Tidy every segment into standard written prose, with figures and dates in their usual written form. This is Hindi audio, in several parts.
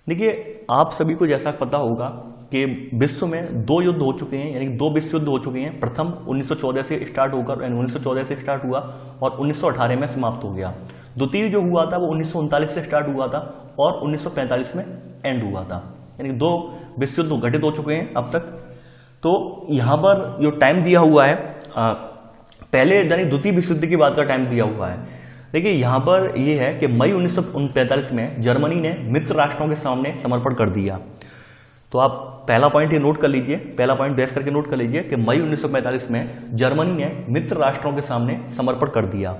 देखिए आप सभी को जैसा पता होगा कि विश्व में 2 युद्ध हो चुके हैं, यानी 2 विश्व युद्ध हो चुके हैं। प्रथम 1914 से स्टार्ट होकर 1914 से स्टार्ट हुआ और 1918 में समाप्त हो गया। द्वितीय जो हुआ था वो 1939 से स्टार्ट हुआ था और 1945 में एंड हुआ था, यानी 2 विश्व युद्ध घटित हो चुके हैं अब तक। तो यहाँ पर जो टाइम दिया हुआ है पहले यानी द्वितीय विश्व युद्ध की बात का टाइम दिया हुआ है। देखिए यहाँ पर यह है कि मई 1945 में जर्मनी ने मित्र राष्ट्रों के सामने समर्पण कर दिया। तो आप पहला पॉइंट ये नोट कर लीजिए, पहला पॉइंट बेस करके नोट कर लीजिए कि मई 1945 में जर्मनी ने मित्र राष्ट्रों के सामने समर्पण कर दिया।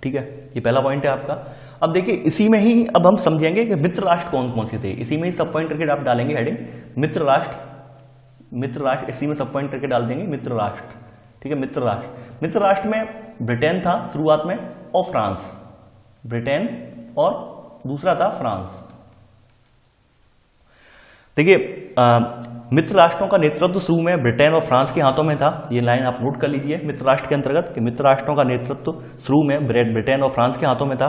ठीक है, ये पहला पॉइंट है आपका। अब देखिए इसी में ही अब हम समझेंगे कि मित्र राष्ट्र कौन कौन से थे। इसी में ही सब पॉइंट करके आप डालेंगे हेडिंग मित्र राष्ट्र, इसी में सब पॉइंट करके डाल देंगे मित्र राष्ट्र। ठीक है, मित्र राष्ट्र में ब्रिटेन था शुरुआत में और फ्रांस, ब्रिटेन और दूसरा था फ्रांस। देखिए मित्र राष्ट्रों का नेतृत्व शुरू में ब्रिटेन और फ्रांस के हाथों में था। ये लाइन आप नोट कर लीजिए मित्र राष्ट्र के अंतर्गत कि मित्र राष्ट्रों का नेतृत्व शुरू में ब्रिटेन और फ्रांस के हाथों में था।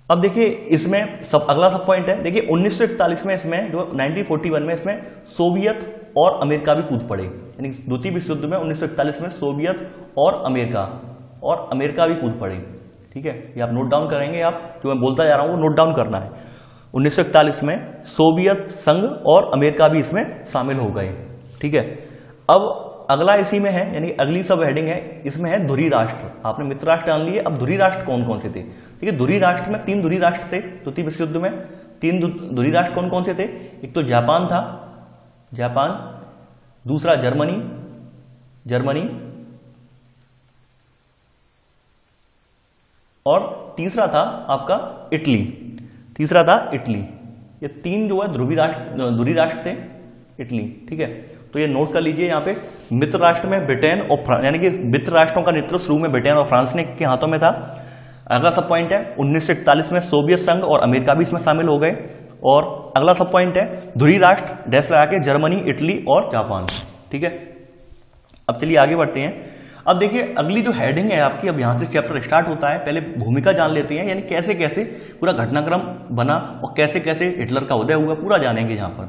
अब देखिए इसमें अगला सब पॉइंट है। देखिए 1941 में इसमें जो 1941 में इसमें सोवियत और अमेरिका भी कूद पड़े, यानी द्वितीय विश्व युद्ध में 1941 में सोवियत और अमेरिका भी कूद पड़े। ठीक है, ये आप नोट डाउन करेंगे, आप जो मैं बोलता जा रहा हूं वो नोट डाउन करना है। 1941 में सोवियत संघ और अमेरिका भी इसमें शामिल हो गए। ठीक है, अब अगला इसी में है, यानी अगली सब हेडिंग है इसमें है धुरी राष्ट्र। आपने मित्र राष्ट्र जान लिए, अब धुरी राष्ट्र कौन कौन से थे। देखिए धुरी राष्ट्र में 3 धुरी राष्ट्र थे द्वितीय विश्व युद्ध में। 3 धुरी राष्ट्र कौन कौन से थे। एक तो जापान था, जापान, दूसरा जर्मनी और तीसरा था आपका इटली। ये 3 जो है धुरी राष्ट्र थे इटली। ठीक है, तो ये नोट कर लीजिए यहाँ पे मित्र राष्ट्र में ब्रिटेन और यानी कि मित्र राष्ट्रों का नेतृत्व शुरू में ब्रिटेन और फ्रांस ने के हाथों में था। अगला सब पॉइंट है 1941 में सोवियत संघ और अमेरिका भी इसमें शामिल हो गए। और अगला सब पॉइंट है धुरी राष्ट्र डैश लगा के जर्मनी, इटली और जापान। ठीक है, अब चलिए आगे बढ़ते हैं। अब देखिए अगली जो हेडिंग है आपकी, अब यहां से चैप्टर स्टार्ट होता है। पहले भूमिका जान लेते हैं, यानी कैसे कैसे पूरा घटनाक्रम बना और कैसे कैसे हिटलर का उदय हुआ पूरा जानेंगे यहाँ पर।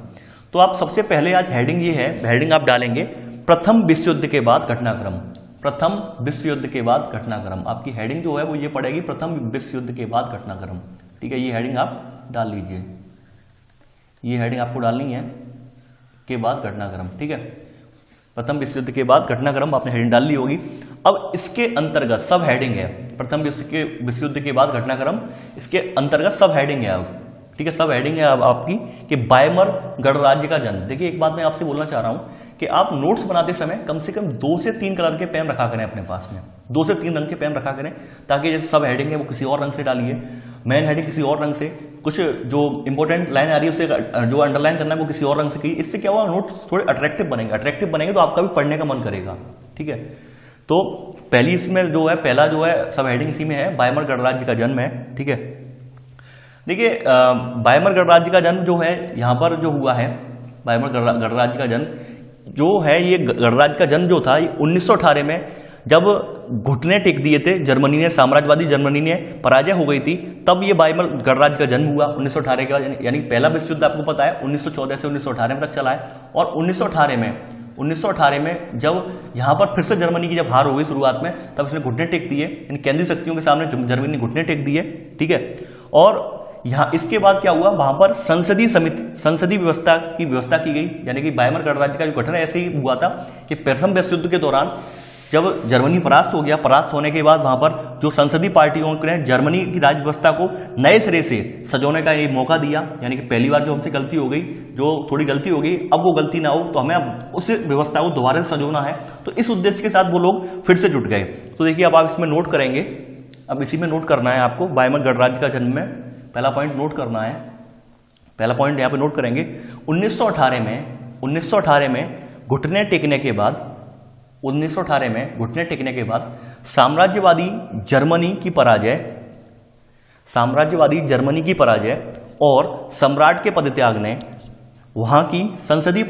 तो आप सबसे पहले आज हेडिंग ये है, हेडिंग आप डालेंगे प्रथम विश्व युद्ध के बाद घटनाक्रम। प्रथम विश्व युद्ध के बाद घटनाक्रम आपकी हेडिंग जो है वो ये पड़ेगी प्रथम विश्व युद्ध के बाद घटनाक्रम। ठीक है, ये हेडिंग आप डाल लीजिए, ये हेडिंग आपको डालनी है के बाद घटनाक्रम। ठीक है, प्रथम विश्व युद्ध के बाद घटनाक्रम आपने हेडिंग डाल ली होगी। अब इसके अंतर्गत सब हेडिंग है प्रथम विश्व युद्ध के बाद घटनाक्रम, इसके अंतर्गत सब हेडिंग है अब। ठीक है, सब हेडिंग है अब आपकी कि बायमर गणराज्य का जन्म। देखिए एक बात मैं आपसे बोलना चाह रहा हूं कि आप नोट्स बनाते समय कम से कम 2 से 3 कलर के पेन रखा करें अपने पास में, 2 से 3 रंग के पेन रखा करें, ताकि जैसे सब हेडिंग है वो किसी और रंग से डालिए, मेन हेडिंग किसी और रंग से, कुछ जो इंपॉर्टेंट लाइन आ रही है उसे जो अंडरलाइन करना है वो किसी और रंग से कीजिए। इससे क्या होगा, नोट्स थोड़े अट्रैक्टिव बनेंगे तो आपका भी पढ़ने का मन करेगा। ठीक है, तो पहली इसमें जो है पहला जो है सब हेडिंग इसी में है बायमर गणराज्य का जन्म है। ठीक है, देखिए बायमर गणराज्य का जन्म जो है यहाँ पर जो हुआ है, बायमर गणराज्य का जन्म जो है, ये गणराज्य का जन्म जो था 1918 में जब घुटने टेक दिए थे जर्मनी ने, साम्राज्यवादी जर्मनी ने पराजय हो गई थी, तब ये बायमर गणराज्य का जन्म हुआ 1918 के बाद। यानी पहला विश्व युद्ध आपको पता है 1914 से 1918 तक चला है। और 1918 में जब यहाँ पर फिर से जर्मनी की जब हार हो गई शुरुआत में, तब इसने घुटने टेक दिए, यानी केंद्रीय शक्तियों के सामने जर्मनी ने घुटने टेक दिए। ठीक है, और यहाँ इसके बाद क्या हुआ, वहां पर संसदीय व्यवस्था की गई, यानी कि बायमर गणराज्य का जो गठन ऐसे ही हुआ था कि प्रथम विश्व युद्ध के दौरान जब जर्मनी परास्त हो गया, परास्त होने के बाद वहां पर जो संसदीय पार्टियों ने जर्मनी की राज्य व्यवस्था को नए सिरे से सजोने का ये मौका दिया। यानी कि पहली बार जो हमसे गलती हो गई, जो थोड़ी गलती हो गई, अब वो गलती ना हो, तो हमें अब उस व्यवस्था को दोबारा से सजोना है। तो इस उद्देश्य के साथ वो लोग फिर से जुट गए। तो देखिए अब आप इसमें नोट करेंगे, अब इसी में नोट करना है आपको बायमर गणराज्य का जन्म में पहला पॉइंट नोट करना है। पहला पॉइंट यहाँ पे नोट करेंगे 1918 में घुटने टेकने के बाद साम्राज्यवादी जर्मनी की पराजय और सम्राट के पदत्याग ने वहां की संसदीय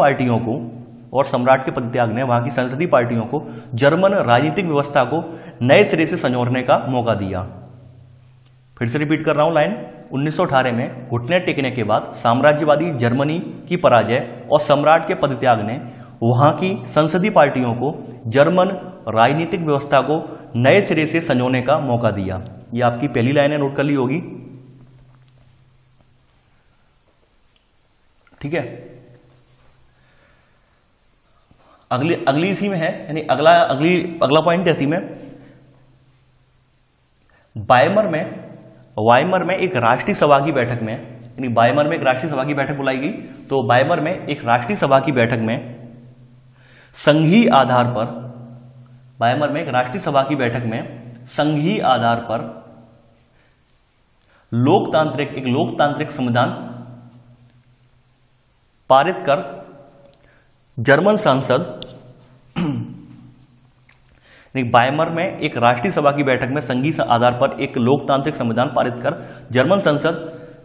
पार्टियों को जर्मन राजनीतिक व्यवस्था को नए सिरे से संजोरने का मौका दिया। फिर से रिपीट कर रहा हूं लाइन। 1918 में घुटने टेकने के बाद साम्राज्यवादी जर्मनी की पराजय और सम्राट के पदत्याग ने वहां की संसदीय पार्टियों को जर्मन राजनीतिक व्यवस्था को नए सिरे से संजोने का मौका दिया। यह आपकी पहली लाइन है, नोट कर ली होगी। ठीक है, अगली इसी में है, यानी अगला पॉइंट है इसी में। वाइमर में एक राष्ट्रीय सभा की बैठक में, यानी वाइमर में एक राष्ट्रीय सभा की बैठक बुलाई गई। तो वाइमर में एक राष्ट्रीय सभा की बैठक में संघीय आधार पर, वाइमर में एक राष्ट्रीय सभा की बैठक में संघीय आधार पर एक लोकतांत्रिक संविधान पारित कर जर्मन संसद वाइमर में एक राष्ट्रीय सभा की बैठक में संघीय आधार पर एक लोकतांत्रिक संविधान पारित कर जर्मन संसद,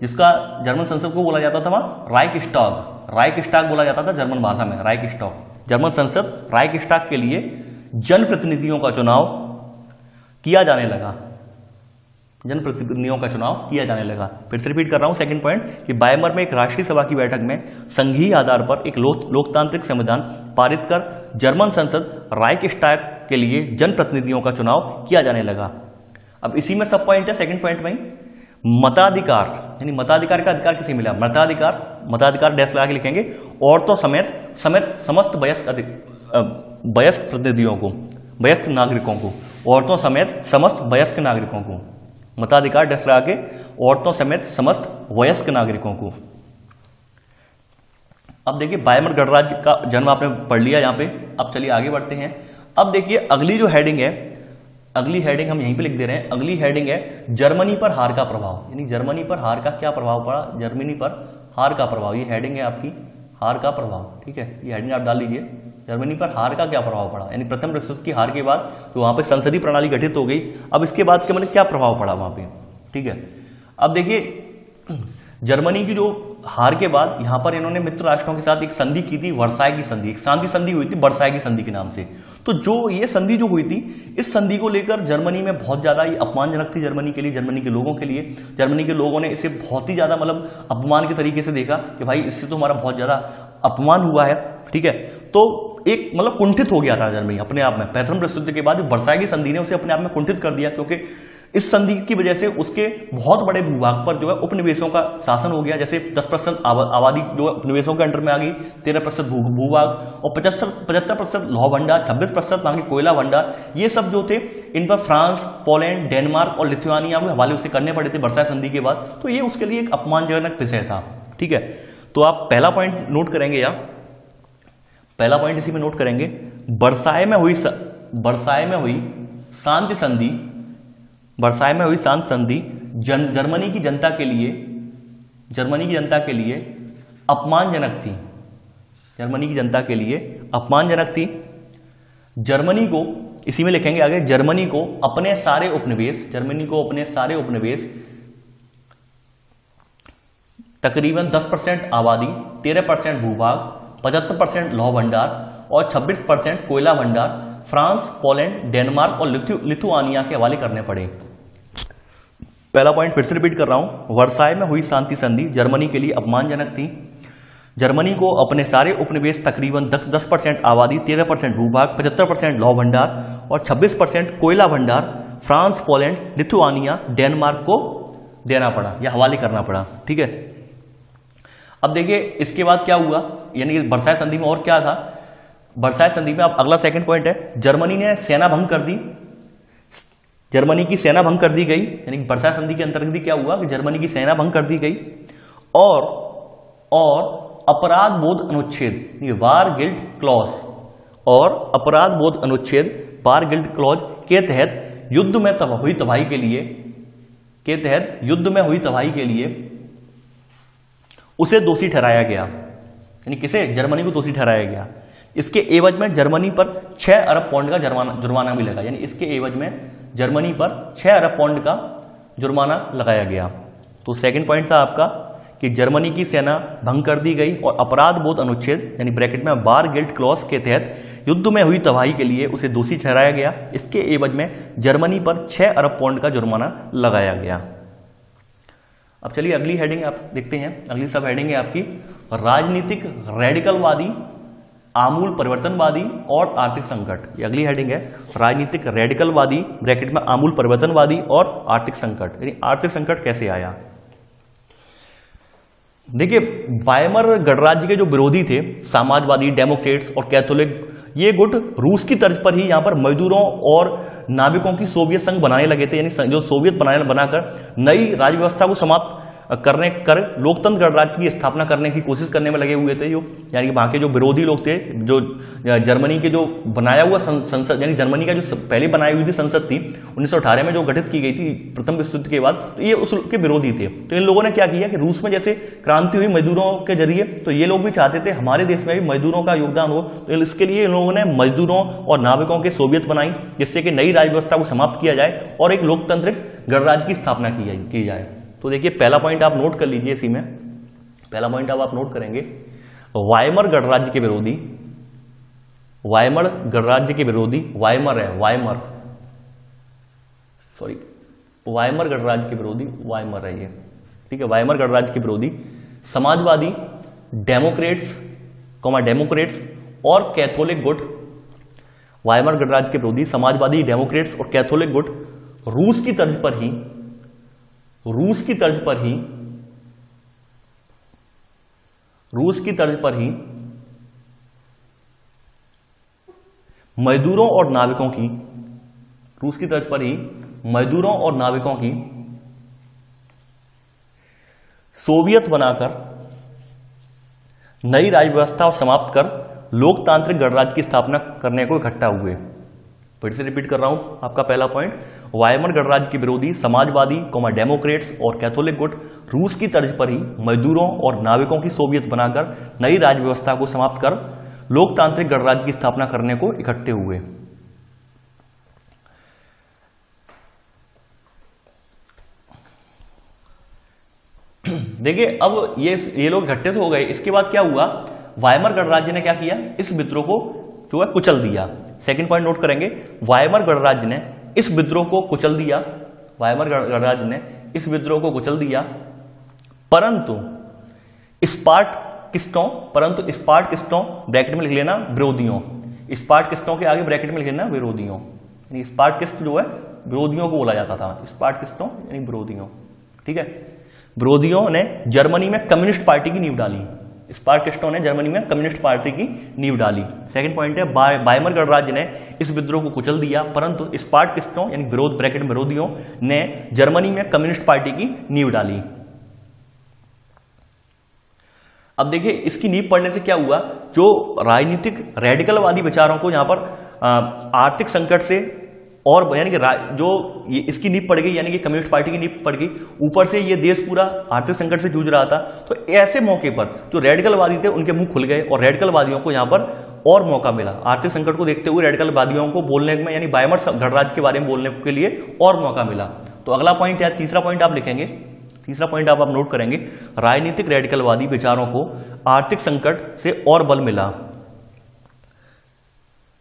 जिसका जर्मन संसद को बोला जाता था वहां राइकस्टाग बोला जाता था जर्मन भाषा में, राइकस्टाग। जर्मन संसद राइकस्टाग के लिए जनप्रतिनिधियों का चुनाव किया जाने लगा। फिर से रिपीट कर रहा हूं सेकंड पॉइंट कि वाइमर में एक राष्ट्रीय सभा की बैठक में संघीय आधार पर एक लोकतांत्रिक संविधान पारित कर जर्मन संसद राइकस्टाग के लिए जनप्रतिनिधियों का चुनाव किया जाने लगा। अब इसी में सब पॉइंट है सेकंड पॉइंट में मताधिकार, यानी मताधिकार का अधिकार किसे मिला? मताधिकार डैश लगा के लिखेंगे। औरतों समेत समस्त वयस्क प्रतिनिधियों को, वयस्क नागरिकों को, औरतों समेत समस्त वयस्क नागरिकों को, मताधिकार डैश लगा के औरतों समेत समस्त वयस्क नागरिकों को। अब देखिए वाइमर गणराज्य का जन्म आपने पढ़ लिया यहाँ पे। अब चलिए आगे बढ़ते हैं। अब देखिए अगली जो हेडिंग है, अगली हेडिंग हम यहीं पे लिख दे रहे हैं। अगली हेडिंग है जर्मनी पर हार का प्रभाव, यानी जर्मनी पर हार का क्या प्रभाव पड़ा, जर्मनी पर हार का प्रभाव। ये हेडिंग है आपकी, हार का प्रभाव। ठीक है, ये हेडिंग आप डाल लीजिए, जर्मनी पर हार का क्या प्रभाव पड़ा, यानी प्रथम विश्व युद्ध की हार के बाद तो वहां पे संसदीय प्रणाली गठित हो गई। अब इसके बाद के मतलब क्या प्रभाव पड़ा वहां पे। ठीक है, अब देखिए जर्मनी की जो हार के बाद यहां पर इन्होंने मित्र राष्ट्रों के साथ एक संधि की थी, वर्साई की संधि, एक शांति संधि हुई थी वर्साई की संधि के नाम से। तो जो ये संधि जो हुई थी, इस संधि को लेकर जर्मनी में बहुत ज्यादा ये अपमानजनक थी जर्मनी के लिए, जर्मनी के लोगों के लिए। जर्मनी के लोगों ने इसे बहुत ही ज्यादा मतलब अपमान के तरीके से देखा कि भाई इससे तो हमारा बहुत ज्यादा अपमान हुआ है। ठीक है, तो एक मतलब कुंठित हो गया था जर्मनी अपने आप में। प्रथम विश्व युद्ध के बाद वर्साई की संधि ने उसे अपने आप में कुंठित कर दिया, क्योंकि इस संधि की वजह से उसके बहुत बड़े भूभाग पर जो है उपनिवेशों का शासन हो गया। जैसे 10% आबादी जो है उपनिवेशों के अंडर में आ गई, 13% भूभाग और 75% लौह भंडार, 26% वहां के कोयला भंडार, ये सब जो थे इन पर फ्रांस, पोलैंड, डेनमार्क और लिथुआनिया के हवाले उसे करने पड़े थे वर्साई संधि के बाद। तो ये उसके लिए एक अपमानजनक विषय था। ठीक है, तो आप पहला पॉइंट नोट करेंगे, या पहला पॉइंट इसी में नोट करेंगे, वर्साई में हुई शांति संधि, वर्साई में हुई शांति संधि जर्मनी की जनता के लिए अपमानजनक थी। जर्मनी की जनता के लिए अपमानजनक थी। जर्मनी को, इसी में लिखेंगे आगे, जर्मनी को अपने सारे उपनिवेश तकरीबन 10% आबादी, 13% भूभाग, 75% लौह भंडार और 26% कोयला भंडार फ्रांस, पोलैंड, डेनमार्क और लिथुआनिया के हवाले करने पड़े। पहला पॉइंट फिर से रिपीट कर रहा हूं, वर्साई में हुई शांति संधि जर्मनी के लिए अपमानजनक थी। जर्मनी को अपने सारे उपनिवेश तकरीबन 10% आबादी, 13% भूभाग, 75% लौह भंडार और 26% कोयला भंडार फ्रांस, पोलैंड, लिथुआनिया, डेनमार्क को देना पड़ा या हवाले करना पड़ा। ठीक है, अब देखिए इसके बाद क्या हुआ, यानी वर्साई संधि में और क्या था। वर्साई संधि में अब अगला सेकंड पॉइंट है, जर्मनी ने सेना भंग कर दी, जर्मनी की सेना भंग कर दी गई। यानी वर्साई संधि के अंतर्गत क्या हुआ कि जर्मनी की सेना भंग कर दी गई और अपराध बोध अनुच्छेद, वार गिल्ट क्लॉज, और अपराध बोध अनुच्छेद वार गिल्ट क्लॉज के तहत युद्ध में हुई तबाही के लिए उसे दोषी ठहराया गया। यानी किसे? जर्मनी को दोषी ठहराया गया। इसके एवज में जर्मनी पर 6 अरब पाउंड का जुर्माना भी लगा। यानी इसके एवज में जर्मनी पर 6 अरब पाउंड का जुर्माना लगाया गया। तो सेकंड पॉइंट था आपका कि जर्मनी की सेना भंग कर दी गई और अपराध बोध अनुच्छेद यानी ब्रैकेट में वार गिल्ट क्लॉज के तहत युद्ध में हुई तबाही के लिए उसे दोषी ठहराया गया। इसके एवज में जर्मनी पर 6 अरब पाउंड का जुर्माना लगाया गया। अब चलिए अगली हेडिंग आप देखते हैं। अगली सब हेडिंग है आपकी राजनीतिक रेडिकलवादी, आमूल परिवर्तनवादी और आर्थिक संकट। ये अगली हेडिंग है, राजनीतिक रेडिकलवादी ब्रैकेट में आमूल परिवर्तनवादी और आर्थिक संकट। यानी आर्थिक संकट कैसे आया? देखिए, वाइमर गणराज्य के जो विरोधी थे, समाजवादी, डेमोक्रेट्स और कैथोलिक, ये गुट रूस की तर्ज पर ही यहां पर मजदूरों और नाविकों की सोवियत संघ बनाने लगे थे। यानी जो सोवियत बनाकर नई राज्य व्यवस्था को समाप्त कर लोकतंत्र गणराज्य की स्थापना करने की कोशिश करने में लगे हुए थे। जो यानी वहां के जो विरोधी लोग थे, जो जर्मनी के जो बनाया हुआ संसद, यानी जर्मनी का जो पहले बनाई हुई थी संसद थी 1918 में जो गठित की गई थी प्रथम विश्व युद्ध के बाद, तो ये उसके विरोधी थे। तो इन लोगों ने क्या किया कि रूस में जैसे क्रांति हुई मजदूरों के जरिए, तो ये लोग भी चाहते थे हमारे देश में भी मजदूरों का योगदान हो। तो इसके लिए इन लोगों ने मजदूरों और नाविकों के सोवियत बनाई, जिससे कि नई राज्य व्यवस्था को समाप्त किया जाए और एक लोकतांत्रिक गणराज्य की स्थापना की जाए। तो देखिए, पहला पॉइंट आप नोट कर लीजिए। इसी में पहला पॉइंट आप नोट करेंगे, वाइमर गणराज्य के विरोधी, वाइमर गणराज्य के विरोधी, वाइमर है, वाइमर गणराज्य के विरोधी, वाइमर है ये, ठीक है। वाइमर गणराज्य के विरोधी समाजवादी, डेमोक्रेट्स और कैथोलिक गुट, वाइमर गणराज्य के विरोधी समाजवादी, डेमोक्रेट्स और कैथोलिक गुट रूस की तर्ज पर ही मजदूरों और नाविकों की सोवियत बनाकर नई राज्य व्यवस्था समाप्त कर लोकतांत्रिक गणराज्य की स्थापना करने को इकट्ठा हुए। फिर से रिपीट कर रहा हूं, आपका पहला पॉइंट, वाइमर गणराज्य के विरोधी समाजवादी, डेमोक्रेट्स और कैथोलिक गुट रूस की तर्ज पर ही मजदूरों और नाविकों की सोवियत बनाकर नई राज्य व्यवस्था को समाप्त कर लोकतांत्रिक गणराज्य की स्थापना करने को इकट्ठे हुए। देखिए, अब ये लोग इकट्ठे तो हो गए। इसके बाद क्या हुआ, वाइमर गणराज्य ने क्या किया, इस विद्रोह को जो है कुचल दिया। सेकंड पॉइंट नोट करेंगे, वाइमर गणराज्य ने इस विद्रोह को कुचल दिया, वाइमर गणराज्य ने इस विद्रोह को कुचल दिया, परंतु स्पार्टकिस्टों ब्रैकेट में लिख लेना विरोधियों, स्पार्टकिस्टों के आगे ब्रैकेट में लिख लेना विरोधियों। यानी स्पार्टकिस्ट जो है विरोधियों को बोला जाता था, स्पार्टकिस्टों यानी विरोधियों, ठीक है। विरोधियों ने जर्मनी में कम्युनिस्ट पार्टी की नींव डाली, स्पार्टकिस्टों ने जर्मनी में कम्युनिस्ट पार्टी की नींव डाली। सेकंड पॉइंट है, वाइमर गणराज्य ने इस विद्रोह को कुचल दिया, परंतु स्पार्टकिस्टों यानी विरोध ब्रैकेट में विरोधियों ने जर्मनी में कम्युनिस्ट पार्टी की नींव डाली। अब देखिए, इसकी नींव पड़ने से क्या हुआ, जो राजनीतिक रेडिकलवादी विचारों को यहां पर आर्थिक संकट से और यानी कि जो इसकी नींव पड़ गई, यानी कि कम्युनिस्ट पार्टी की नींव पड़ गई, ऊपर से ये देश पूरा आर्थिक संकट से जूझ रहा था। तो ऐसे मौके पर जो रेडिकलवादी थे उनके मुंह खुल गए और रेडिकलवादियों को यहां पर और मौका मिला। आर्थिक संकट को देखते हुए रेडिकलवादियों को बोलने में, यानी वाइमर गणराज्य के बारे में बोलने के लिए और मौका मिला। तो अगला पॉइंट या तीसरा पॉइंट आप लिखेंगे, तीसरा पॉइंट आप नोट करेंगे, राजनीतिक रेडिकलवादी विचारों को आर्थिक संकट से और बल मिला।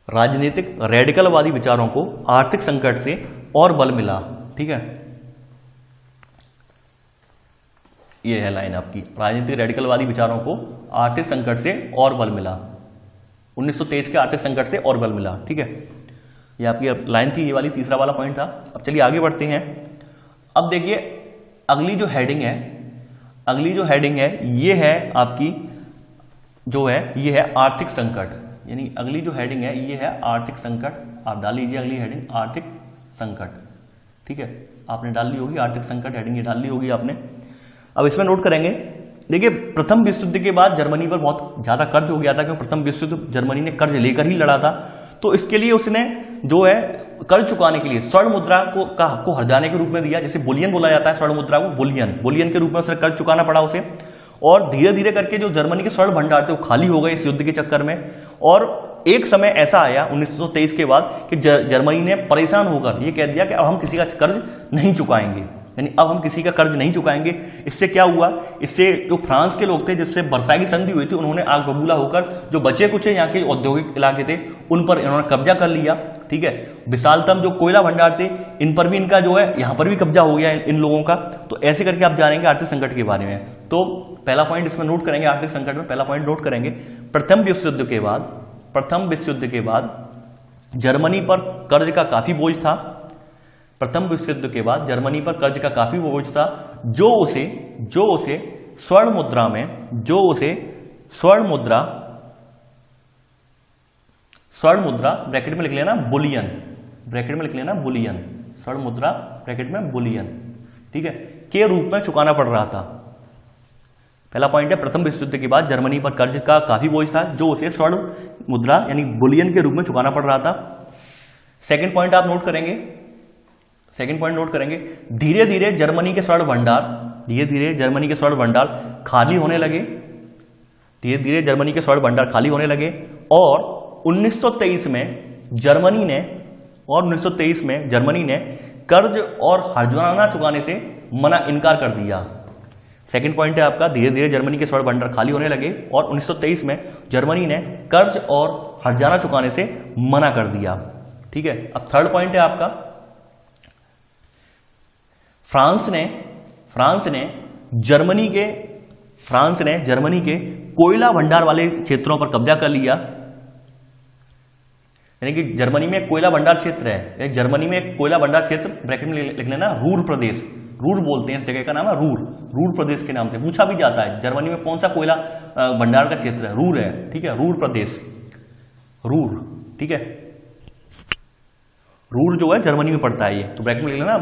राजनीतिक रेडिकलवादी विचारों को आर्थिक संकट से और बल मिला, ठीक है। यह है लाइन आपकी, राजनीतिक रेडिकलवादी विचारों को आर्थिक संकट से और बल मिला, 1923 के आर्थिक संकट से और बल मिला, ठीक है। यह आपकी लाइन थी, ये वाली तीसरा वाला पॉइंट था। अब चलिए आगे बढ़ते हैं। अब देखिए, अगली जो हेडिंग है ये है आपकी जो है, ये है आर्थिक संकट। यानी अगली जो हेडिंग है ये है आर्थिक संकट। आप डाल लीजिए अगली हेडिंग, आर्थिक संकट, ठीक है। आपने डाल ली होगी आर्थिक संकट हेडिंग, ये डाल ली होगी आपने। अब इसमें नोट करेंगे, देखिए, प्रथम विश्व युद्ध के बाद जर्मनी पर बहुत ज्यादा कर्ज हो गया था, क्योंकि प्रथम विश्व युद्ध जर्मनी ने कर्ज लेकर ही लड़ा था। तो इसके लिए उसने जो है कर्ज चुकाने के लिए स्वर्ण मुद्रा को हर्जाने के रूप में दिया, जैसे बुलियन बोला जाता है स्वर्ण मुद्रा को, बुलियन के रूप में उसने कर्ज चुकाना पड़ा उसे। और धीरे धीरे करके जो जर्मनी के स्वर्ण भंडार थे वो खाली हो गए इस युद्ध के चक्कर में। और एक समय ऐसा आया 1923 के बाद कि जर्मनी ने परेशान होकर ये कह दिया कि अब हम किसी का कर्ज नहीं चुकाएंगे। यानी अब हम किसी का कर्ज नहीं चुकाएंगे। इससे क्या हुआ, इससे जो फ्रांस के लोग थे जिससे वर्साई की संधि हुई थी, उन्होंने आग बबूला होकर जो बचे कुछ यहाँ के औद्योगिक इलाके थे उन पर इन्होंने कब्जा कर लिया। ठीक है, विशालतम जो कोयला भंडार थे इन पर भी इनका जो है यहाँ पर भी कब्जा हो गया इन लोगों का। तो ऐसे करके आप जानेंगे आर्थिक संकट के बारे में। तो पहला पॉइंट इसमें नोट करेंगे, आर्थिक संकट में पहला पॉइंट नोट करेंगे, प्रथम विश्व युद्ध के बाद जर्मनी पर कर्ज का काफी बोझ था। प्रथम विश्व युद्ध के बाद जर्मनी पर कर्ज का काफी बोझ था, जो उसे स्वर्ण मुद्रा ब्रैकेट में लिख लेना बुलियन, स्वर्ण मुद्रा ब्रैकेट में बुलियन, ठीक है, के रूप में चुकाना पड़ रहा था। पहला पॉइंट है, प्रथम विश्व युद्ध के बाद जर्मनी पर कर्ज का काफी बोझ था, जो उसे स्वर्ण मुद्रा यानी बुलियन के रूप में चुकाना पड़ रहा था। सेकंड पॉइंट आप नोट करेंगे, धीरे धीरे जर्मनी के स्वर्ण भंडार खाली होने लगे, और 1923 में जर्मनी ने कर्ज और हर्जाना चुकाने से इनकार कर दिया। सेकंड पॉइंट है आपका, धीरे धीरे जर्मनी के स्वर्ण भंडार खाली होने लगे और 1923 में जर्मनी ने कर्ज और हर्जाना चुकाने से मना कर दिया। ठीक है, अब थर्ड पॉइंट है आपका, फ्रांस ने जर्मनी के कोयला भंडार वाले क्षेत्रों पर कब्जा कर लिया। यानी कि जर्मनी में कोयला भंडार क्षेत्र है, जर्मनी में कोयला भंडार क्षेत्र ब्रैकेट में लिख लेना रूर प्रदेश, रूर बोलते हैं इस जगह का नाम है रूर प्रदेश के नाम से पूछा भी जाता है, जर्मनी में कौन सा कोयला भंडार का क्षेत्र है, रूर है। ठीक है, रूर प्रदेश, ठीक है, रूर जो है जर्मनी में पड़ता है ये, तो ब्रैकेट में लिख लेना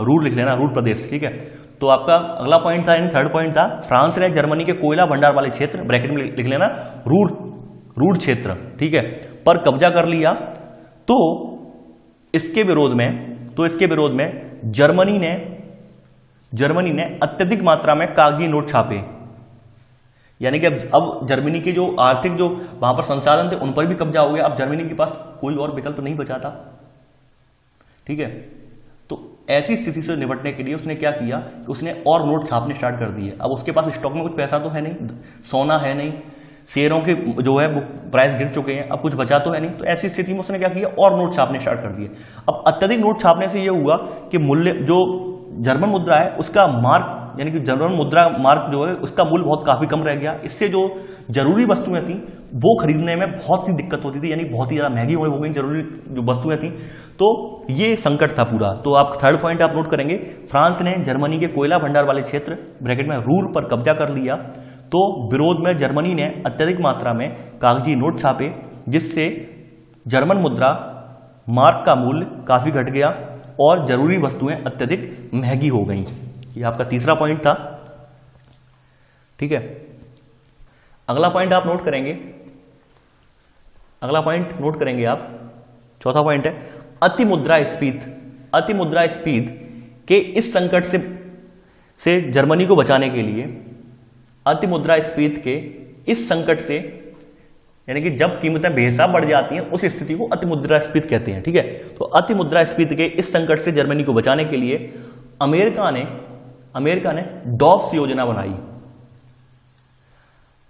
रूर लिख लेना, रूर प्रदेश। ठीक है, तो आपका अगला पॉइंट था, यानी थर्ड पॉइंट था, फ्रांस ने जर्मनी के कोयला भंडार वाले क्षेत्र ब्रैकेट में लिख लेना रूर क्षेत्र, ठीक है, पर कब्जा कर लिया। तो इसके विरोध में जर्मनी ने अत्यधिक मात्रा में कागजी नोट छापे। यानी कि अब जर्मनी के जो आर्थिक जो वहां पर संसाधन थे उन पर भी कब्जा हो गया। अब जर्मनी के पास कोई और विकल्प नहीं बचा था। ठीक है, तो ऐसी स्थिति से निपटने के लिए उसने क्या किया कि उसने और नोट छापने स्टार्ट कर दिए। अब उसके पास स्टॉक में कुछ पैसा तो है नहीं, सोना है नहीं, शेयरों के जो है वो प्राइस गिर चुके हैं, अब कुछ बचा तो है नहीं। तो ऐसी स्थिति में उसने क्या किया, और नोट छापने स्टार्ट कर दिए। अब अत्यधिक नोट छापने से ये हुआ कि मूल्य जो जर्मन मुद्रा है उसका मार्क, यानी कि जर्मन मुद्रा मार्क जो है उसका मूल्य बहुत काफी कम रह गया। इससे जो जरूरी वस्तुएं थी वो खरीदने में बहुत ही दिक्कत होती थी, यानी बहुत ही ज्यादा महंगी हो गई जरूरी जो वस्तुएं थी। तो ये संकट था पूरा। तो आप थर्ड पॉइंट आप नोट करेंगे, फ्रांस ने जर्मनी के कोयला भंडार वाले क्षेत्र ब्रैकेट में रूर पर कब्जा कर लिया। तो विरोध में जर्मनी ने अत्यधिक मात्रा में कागजी नोट छापे, जिससे जर्मन मुद्रा मार्क का मूल्य काफी घट गया और जरूरी वस्तुएं अत्यधिक महंगी हो गईं। ये आपका तीसरा पॉइंट था। ठीक है, अगला पॉइंट आप नोट करेंगे आप, चौथा पॉइंट है अतिमुद्रास्फीति के इस संकट से जर्मनी को बचाने के लिए, अतिमुद्रास्फीति के इस संकट से, यानी कि जब कीमतें बेहिसाब बढ़ जाती हैं उस स्थिति को अतिमुद्रास्फीति कहते हैं। ठीक है, तो अतिमुद्रास्फीति के इस संकट से जर्मनी को बचाने के लिए अमेरिका ने डॉब्स योजना बनाई।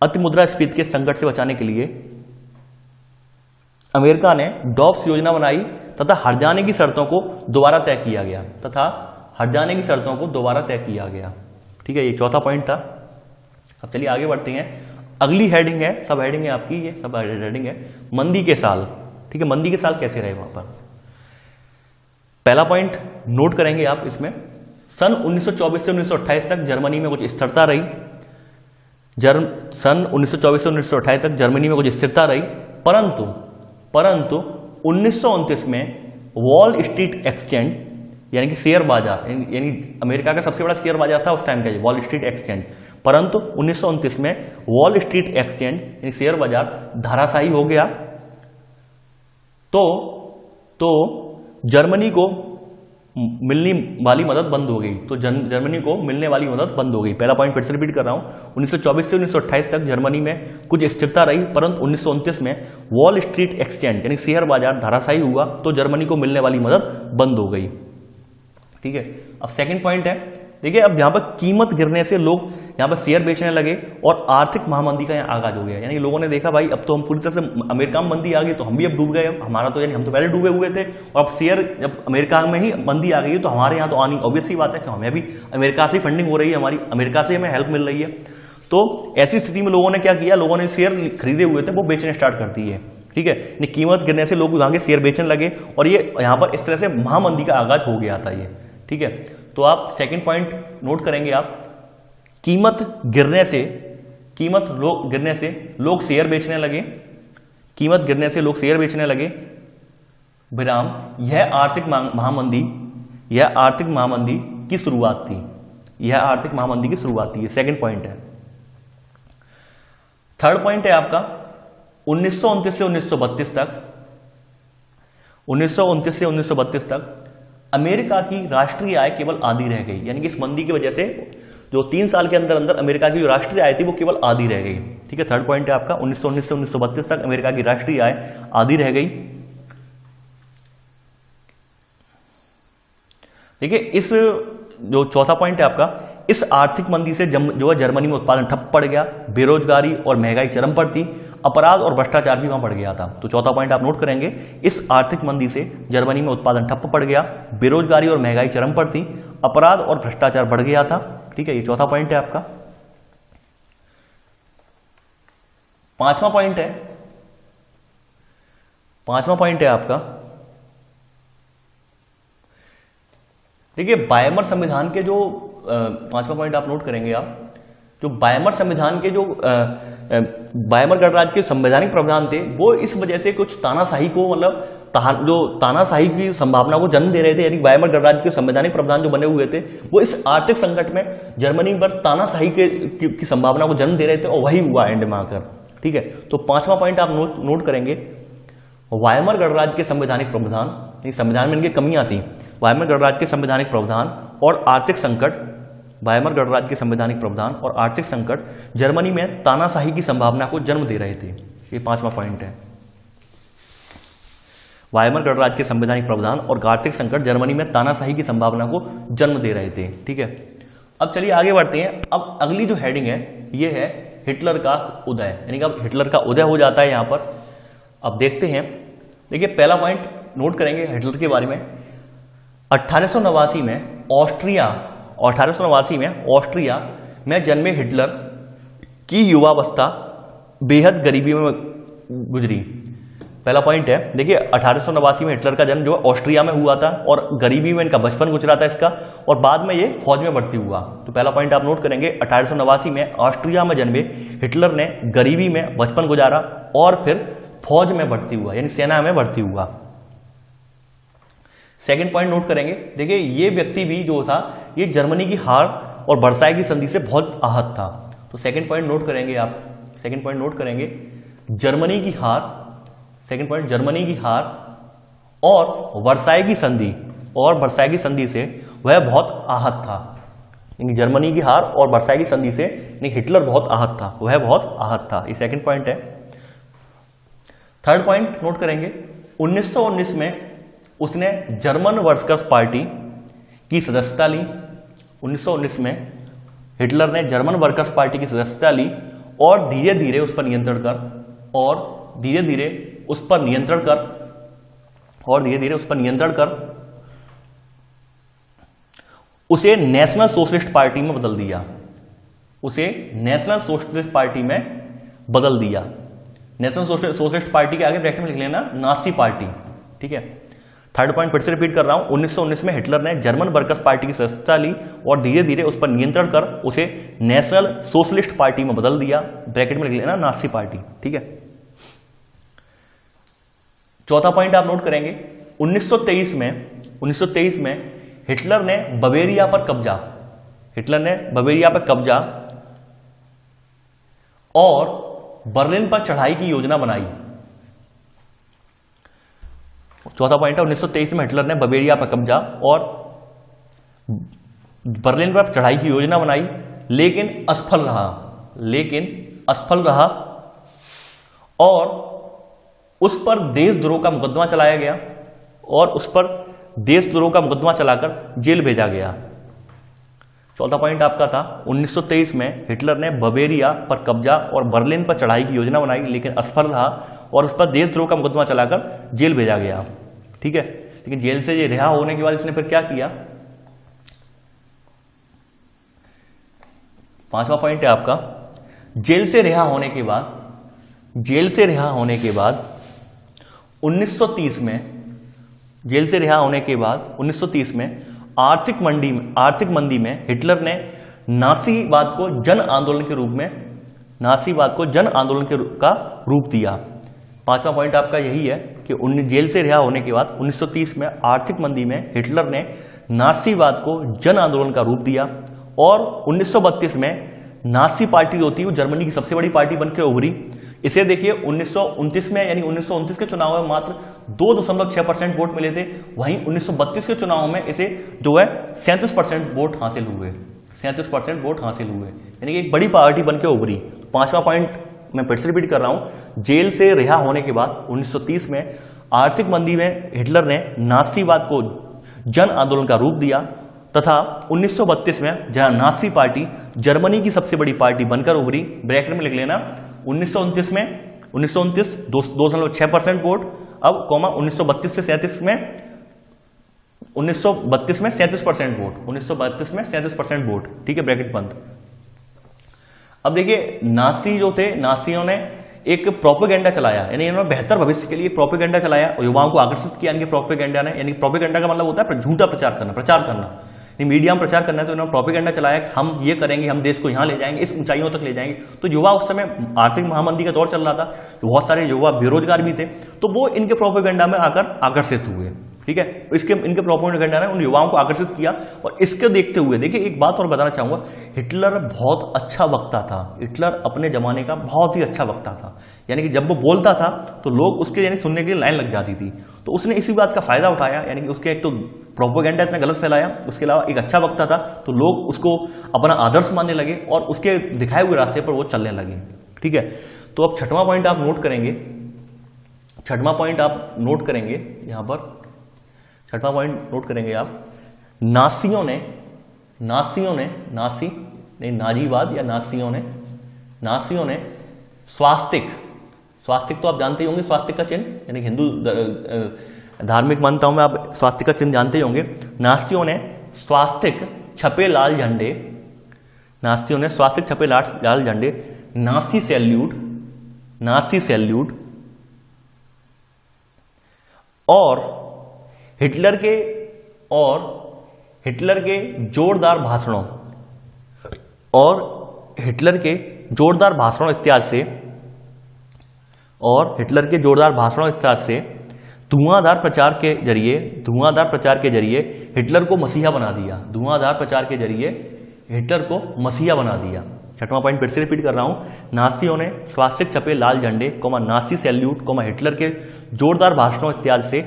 अतिमुद्रास्फीति के संकट से बचाने के लिए अमेरिका ने डॉब्स योजना बनाई तथा हर्जाने की शर्तों को दोबारा तय किया गया। ठीक है, ये चौथा पॉइंट था। अब चलिए आगे बढ़ते हैं। अगली हेडिंग है, सब हेडिंग है आपकी, ये सब हेडिंग है मंदी के साल। ठीक है, मंदी के साल कैसे रहे वहां पर। पहला पॉइंट नोट करेंगे आप इसमें, सन 1924 से 1928 तक जर्मनी में कुछ स्थिरता रही। सन 1924 से 1928 तक जर्मनी में कुछ स्थिरता रही, परंतु 1929 में वॉल स्ट्रीट एक्सचेंज, यानी कि शेयर बाजार, यानी अमेरिका का सबसे बड़ा शेयर बाजार था उस टाइम का वॉल स्ट्रीट एक्सचेंज, परंतु 1929 में वॉल स्ट्रीट एक्सचेंज यानी शेयर बाजार धराशायी हो गया। तो जर्मनी को मिलने वाली मदद बंद हो गई। तो जर्मनी को मिलने वाली मदद बंद हो गई। पहला पॉइंट फिर से रिपीट कर रहा हूं, 1924 से 1928 तक जर्मनी में कुछ स्थिरता रही, परंतु 1929 में वॉल स्ट्रीट एक्सचेंज यानी शेयर बाजार धराशायी हुआ, तो जर्मनी को मिलने वाली मदद बंद हो गई। ठीक है। अब सेकंड पॉइंट है, देखिए अब यहाँ पर कीमत गिरने से लोग यहाँ पर शेयर बेचने लगे और आर्थिक महामंदी का यहाँ आगाज हो गया। यानी लोगों ने देखा भाई अब तो हम पूरी तरह से अमेरिका में मंदी आ गई तो हम भी अब डूब गए, हमारा तो यानी हम तो पहले डूबे हुए थे और अब शेयर जब अमेरिका में ही मंदी आ गई तो हमारे यहाँ तो आनी ऑब्वियस सी बात है कि हमें भी अमेरिका से फंडिंग हो रही है, हमारी अमेरिका से हमें हेल्प मिल रही है। तो ऐसी स्थिति में लोगों ने क्या किया, लोगों ने शेयर खरीदे हुए थे वो बेचने स्टार्ट कर दिए, ठीक है। कीमत गिरने से लोग वहां के शेयर बेचने लगे और ये यहाँ पर इस तरह से महामंदी का आगाज हो गया था ये, ठीक है। तो आप सेकंड पॉइंट नोट करेंगे आप, कीमत गिरने से लोग शेयर बेचने लगे, कीमत गिरने से लोग शेयर बेचने लगे विराम यह आर्थिक महामंदी की शुरुआत थी, यह आर्थिक महामंदी की शुरुआत थी। ये सेकंड पॉइंट है। थर्ड पॉइंट है आपका 1929 से 1932 तक अमेरिका की राष्ट्रीय आय केवल आधी रह गई। यानी कि इस मंदी की वजह से जो 3 साल के अंदर अंदर अमेरिका की जो राष्ट्रीय आय थी वो केवल आधी रह गई, ठीक है। थर्ड पॉइंट है आपका 1919 से 1932 तक अमेरिका की राष्ट्रीय आय आधी रह गई। देखिए इस जो चौथा पॉइंट है आपका, इस आर्थिक मंदी से जो है जर्मनी में उत्पादन ठप पड़ गया, बेरोजगारी और महंगाई चरम पर थी, अपराध और भ्रष्टाचार भी वहां बढ़ गया था। तो चौथा पॉइंट आप नोट करेंगे, इस आर्थिक मंदी से जर्मनी में उत्पादन ठप पड़ गया, बेरोजगारी और महंगाई चरम पर थी, अपराध और भ्रष्टाचार बढ़ गया था, ठीक है। ये चौथा पॉइंट है आपका। पांचवा पॉइंट है आपका, देखिए वायमर संविधान के जो पांचवा पॉइंट आप नोट करेंगे आप, जो वायमर संविधान के जो वायमर गणराज्य के संवैधानिक प्रावधान थे वो इस वजह से कुछ तानाशाही को मतलब जो तानाशाही की संभावना को जन्म दे रहे थे। यानी वायमर गणराज्य के संवैधानिक प्रावधान जो बने हुए थे वो इस आर्थिक संकट में जर्मनी पर तानाशाही की संभावना को जन्म दे रहे थे और वही हुआ एंड में आकर, ठीक है। तो पांचवा पॉइंट आप नोट करेंगे, वायमर गणराज्य के संवैधानिक प्रावधान, संविधान में इनकी कमियां थी, वायमर गणराज्य के संवैधानिक प्रावधान और आर्थिक संकट, वायमर गणराज्य के संवैधानिक प्रावधान और आर्थिक संकट जर्मनी में तानाशाही की संभावना को जन्म दे रहे थे। ये पांचवा पॉइंट है, वायमर गणराज्य के संवैधानिक प्रावधान और आर्थिक संकट जर्मनी में तानाशाही की संभावना को जन्म दे रहे थे, ठीक है। अब चलिए आगे बढ़ते हैं। अब अगली जो हेडिंग है ये है हिटलर का उदय, यानी कि अब हिटलर का उदय हो जाता है यहां पर। अब देखते हैं, देखिए पहला पॉइंट नोट करेंगे हिटलर के बारे में। 1889 में ऑस्ट्रिया में जन्मे हिटलर की युवावस्था बेहद गरीबी में गुजरी। पहला पॉइंट है, देखिए 1889 में हिटलर का जन्म जो ऑस्ट्रिया में हुआ था और गरीबी में इनका बचपन गुजरा था इसका, और बाद में ये फौज में भर्ती हुआ। तो पहला पॉइंट आप नोट करेंगे, 1889 में ऑस्ट्रिया में जन्मे हिटलर ने गरीबी में बचपन गुजारा और फिर फौज में भर्ती हुआ, यानी सेना में भर्ती हुआ। सेकंड पॉइंट नोट करेंगे, देखिए ये व्यक्ति भी जो था ये जर्मनी की हार और वर्साई की संधि से बहुत आहत था। तो सेकंड पॉइंट नोट करेंगे आप, सेकंड पॉइंट नोट करेंगे, जर्मनी की हार, सेकंड पॉइंट जर्मनी की हार और वर्साई की संधि से वह बहुत आहत था। यानी जर्मनी की हार और वर्साई की संधि से हिटलर बहुत आहत था, वह बहुत आहत था। ये सेकंड पॉइंट है। थर्ड पॉइंट नोट करेंगे, 1919 में उसने जर्मन वर्कर्स पार्टी की सदस्यता ली। 1919 में हिटलर ने जर्मन वर्कर्स पार्टी की सदस्यता ली और धीरे धीरे उस पर नियंत्रण कर उसे नेशनल सोशलिस्ट पार्टी में बदल दिया, नेशनल सोशलिस्ट पार्टी के आगे ब्रैकेट में लिख लेना नाजी पार्टी, ठीक है। थर्ड पॉइंट फिर से रिपीट कर रहा हूं, 1919 में हिटलर ने जर्मन वर्कर्स पार्टी की सदस्यता ली और धीरे धीरे उस पर नियंत्रण कर उसे नेशनल सोशलिस्ट पार्टी में बदल दिया, ब्रैकेट में लिख लेना नाजी पार्टी, ठीक है। चौथा पॉइंट आप नोट करेंगे, 1923 में हिटलर ने बवेरिया पर कब्जा और बर्लिन पर चढ़ाई की योजना बनाई। चौथा पॉइंट है, 1923 में हिटलर ने बवेरिया पर कब्जा और बर्लिन पर चढ़ाई की योजना बनाई, लेकिन असफल रहा और उस पर देशद्रोह का मुकदमा चलाया गया और उस पर देशद्रोह का मुकदमा चलाकर जेल भेजा गया। चौथा पॉइंट आपका था 1923 में हिटलर ने बवेरिया पर कब्जा और बर्लिन पर चढ़ाई की योजना बनाई, लेकिन असफल रहा और उस पर देशद्रोह का मुकदमा चलाकर जेल भेजा गया। ठीक है, लेकिन जेल से ये रिहा होने के बाद इसने फिर क्या किया? पांचवा पॉइंट है आपका, जेल से रिहा होने के बाद 1930 में आर्थिक मंदी में हिटलर ने नासीवाद को जन आंदोलन का रूप दिया। पांचवा पॉइंट आपका यही है कि जेल से रिहा होने के बाद 1930 में आर्थिक मंदी में हिटलर ने नासीवाद को जन आंदोलन का रूप दिया और 1932 में नासी पार्टी होती है वो जर्मनी की सबसे बड़ी पार्टी बनकर उभरी। इसे देखिए 1929 में, यानी 1929 के चुनाव में मात्र 2.6% वोट मिले थे, वहीं 1932 के चुनाव में इसे जो है 37% वोट हासिल हुए, यानी कि एक बड़ी पार्टी बनकर उभरी। पांचवा पॉइंट मैं फिर से रिपीट कर रहा हूं, जेल से रिहा होने के बाद 1930 में आर्थिक मंदी में हिटलर ने नासीवाद को जन आंदोलन का रूप दिया तथा 1932 में जहां नासी पार्टी जर्मनी की सबसे बड़ी पार्टी बनकर उभरी, ब्रैकेट में लिख लेना 1929 में 2.6% वोट, अब कॉमा 1932 से 37 में 1932 में 37% वोट, 1932 में 37% वोट। ठीक है, ब्रैकेट बंद। अब देखिए नासी जो थे, नासियों ने एक प्रोपेगेंडा चलाया, यानी इन्होंने बेहतर भविष्य के लिए प्रोपेगेंडा चलाया और युवाओं को आकर्षित किया इनके प्रोपेगेंडा ने। यानी प्रोपेगेंडा का मतलब होता है झूठा प्रचार करना, मीडिया में प्रचार करना है, तो इन्होंने प्रोपेगेंडा चलाया कि हम ये करेंगे, हम देश को यहां ले जाएंगे, इस ऊंचाइयों तक ले जाएंगे। तो युवा उस समय आर्थिक महामंदी का दौर चल रहा था, तो बहुत सारे युवा बेरोजगार भी थे, तो वो इनके प्रोपेगेंडा में आकर आकर्षित हुए। ठीक है, इनके प्रोपेगेंडा ने उन युवाओं को आकर्षित किया और इसके देखते हुए देखिए एक बात और बताना चाहूंगा, हिटलर बहुत अच्छा वक्ता था, हिटलर अपने जमाने का बहुत ही अच्छा वक्ता था। यानी कि जब वो बोलता था तो लोग उसके यानी सुनने के लिए लाइन लग जाती थी, तो उसने इसी बात का फायदा उठाया, यानी कि उसके एक तो प्रोपेगेंडा इतना गलत फैलाया, उसके अलावा एक अच्छा वक्ता था तो लोग उसको अपना आदर्श मानने लगे और उसके दिखाए हुए रास्ते पर वो चलने लगे। ठीक है, तो अब छठवां पॉइंट आप नोट करेंगे, यहां पर छठवां पॉइंट नोट करेंगे आप, नासियों ने स्वास्तिक तो आप जानते ही होंगे, स्वास्तिक का चिन्ह, यानी हिंदू धार्मिक मान्यताओं में आप स्वास्तिक का चिन्ह जानते ही होंगे। नासियों ने स्वास्तिक छपे लाल झंडे, नासी सैल्यूट और हिटलर के जोरदार भाषणों इत्यादि से धुआंधार प्रचार के जरिए हिटलर को मसीहा बना दिया। छठवां पॉइंट फिर से रिपीट कर रहा हूं, नासियों ने स्वास्तिक छपे लाल झंडे, नासी सैल्यूट, हिटलर के जोरदार भाषणों इत्यादि से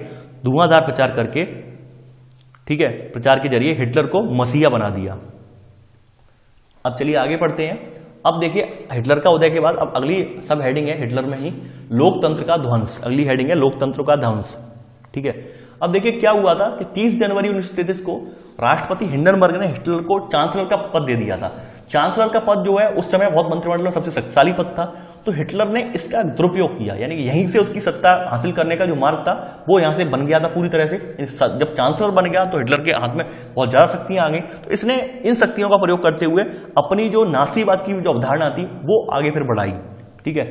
धुआंधार प्रचार करके, ठीक है, प्रचार के जरिए हिटलर को मसीहा बना दिया। अब चलिए आगे पढ़ते हैं। अब देखिए हिटलर का उदय के बाद अब अगली सब हेडिंग है हिटलर में ही, लोकतंत्र का ध्वंस। अगली हेडिंग है लोकतंत्र का ध्वंस। ठीक है, अब देखिए क्या हुआ था कि 30 जनवरी 1933 को राष्ट्रपति हिंडनबर्ग ने हिटलर को चांसलर का पद दे दिया था। चांसलर का पद जो है उस समय बहुत मंत्रिमंडल में सबसे शक्तिशाली पद था, तो हिटलर ने इसका दुरुपयोग किया, यानी कि यहीं से उसकी सत्ता हासिल करने का जो मार्ग था वो यहां से बन गया था पूरी तरह से। जब चांसलर बन गया तो हिटलर के हाथ में बहुत ज्यादा शक्तियां आ गई, तो इसने इन शक्तियों का प्रयोग करते हुए अपनी जो नासीवाद की जो अवधारणा थी वो आगे फिर बढ़ाई। ठीक है,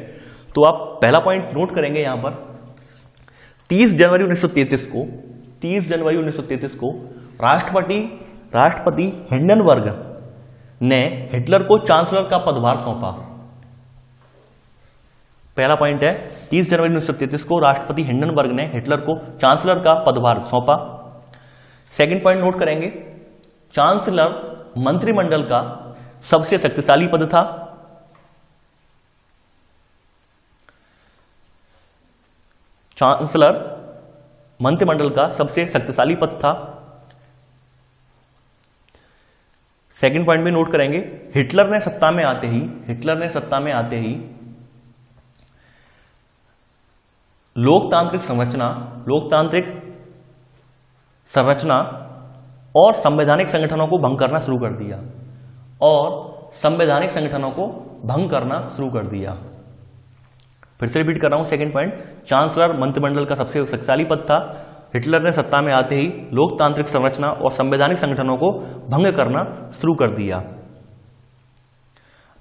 तो आप पहला पॉइंट नोट करेंगे यहां पर, 30 जनवरी 1933 को राष्ट्रपति हिंडनबर्ग ने हिटलर को चांसलर का पदभार सौंपा। पहला पॉइंट है 30 जनवरी 1933 को राष्ट्रपति हिंडनबर्ग ने हिटलर को चांसलर का पदभार सौंपा। सेकंड पॉइंट नोट करेंगे, चांसलर मंत्रिमंडल का सबसे शक्तिशाली पद था। चांसलर मंत्रिमंडल का सबसे शक्तिशाली पद था। सेकंड पॉइंट में नोट करेंगे, हिटलर ने सत्ता में आते ही लोकतांत्रिक संरचना और संवैधानिक संगठनों को भंग करना शुरू कर दिया, और संवैधानिक संगठनों को भंग करना शुरू कर दिया। फिर से रिपीट कर रहा हूं, सेकंड पॉइंट, चांसलर मंत्रिमंडल का सबसे शक्तिशाली पद था। हिटलर ने सत्ता में आते ही लोकतांत्रिक संरचना और संवैधानिक संगठनों को भंग करना शुरू कर दिया।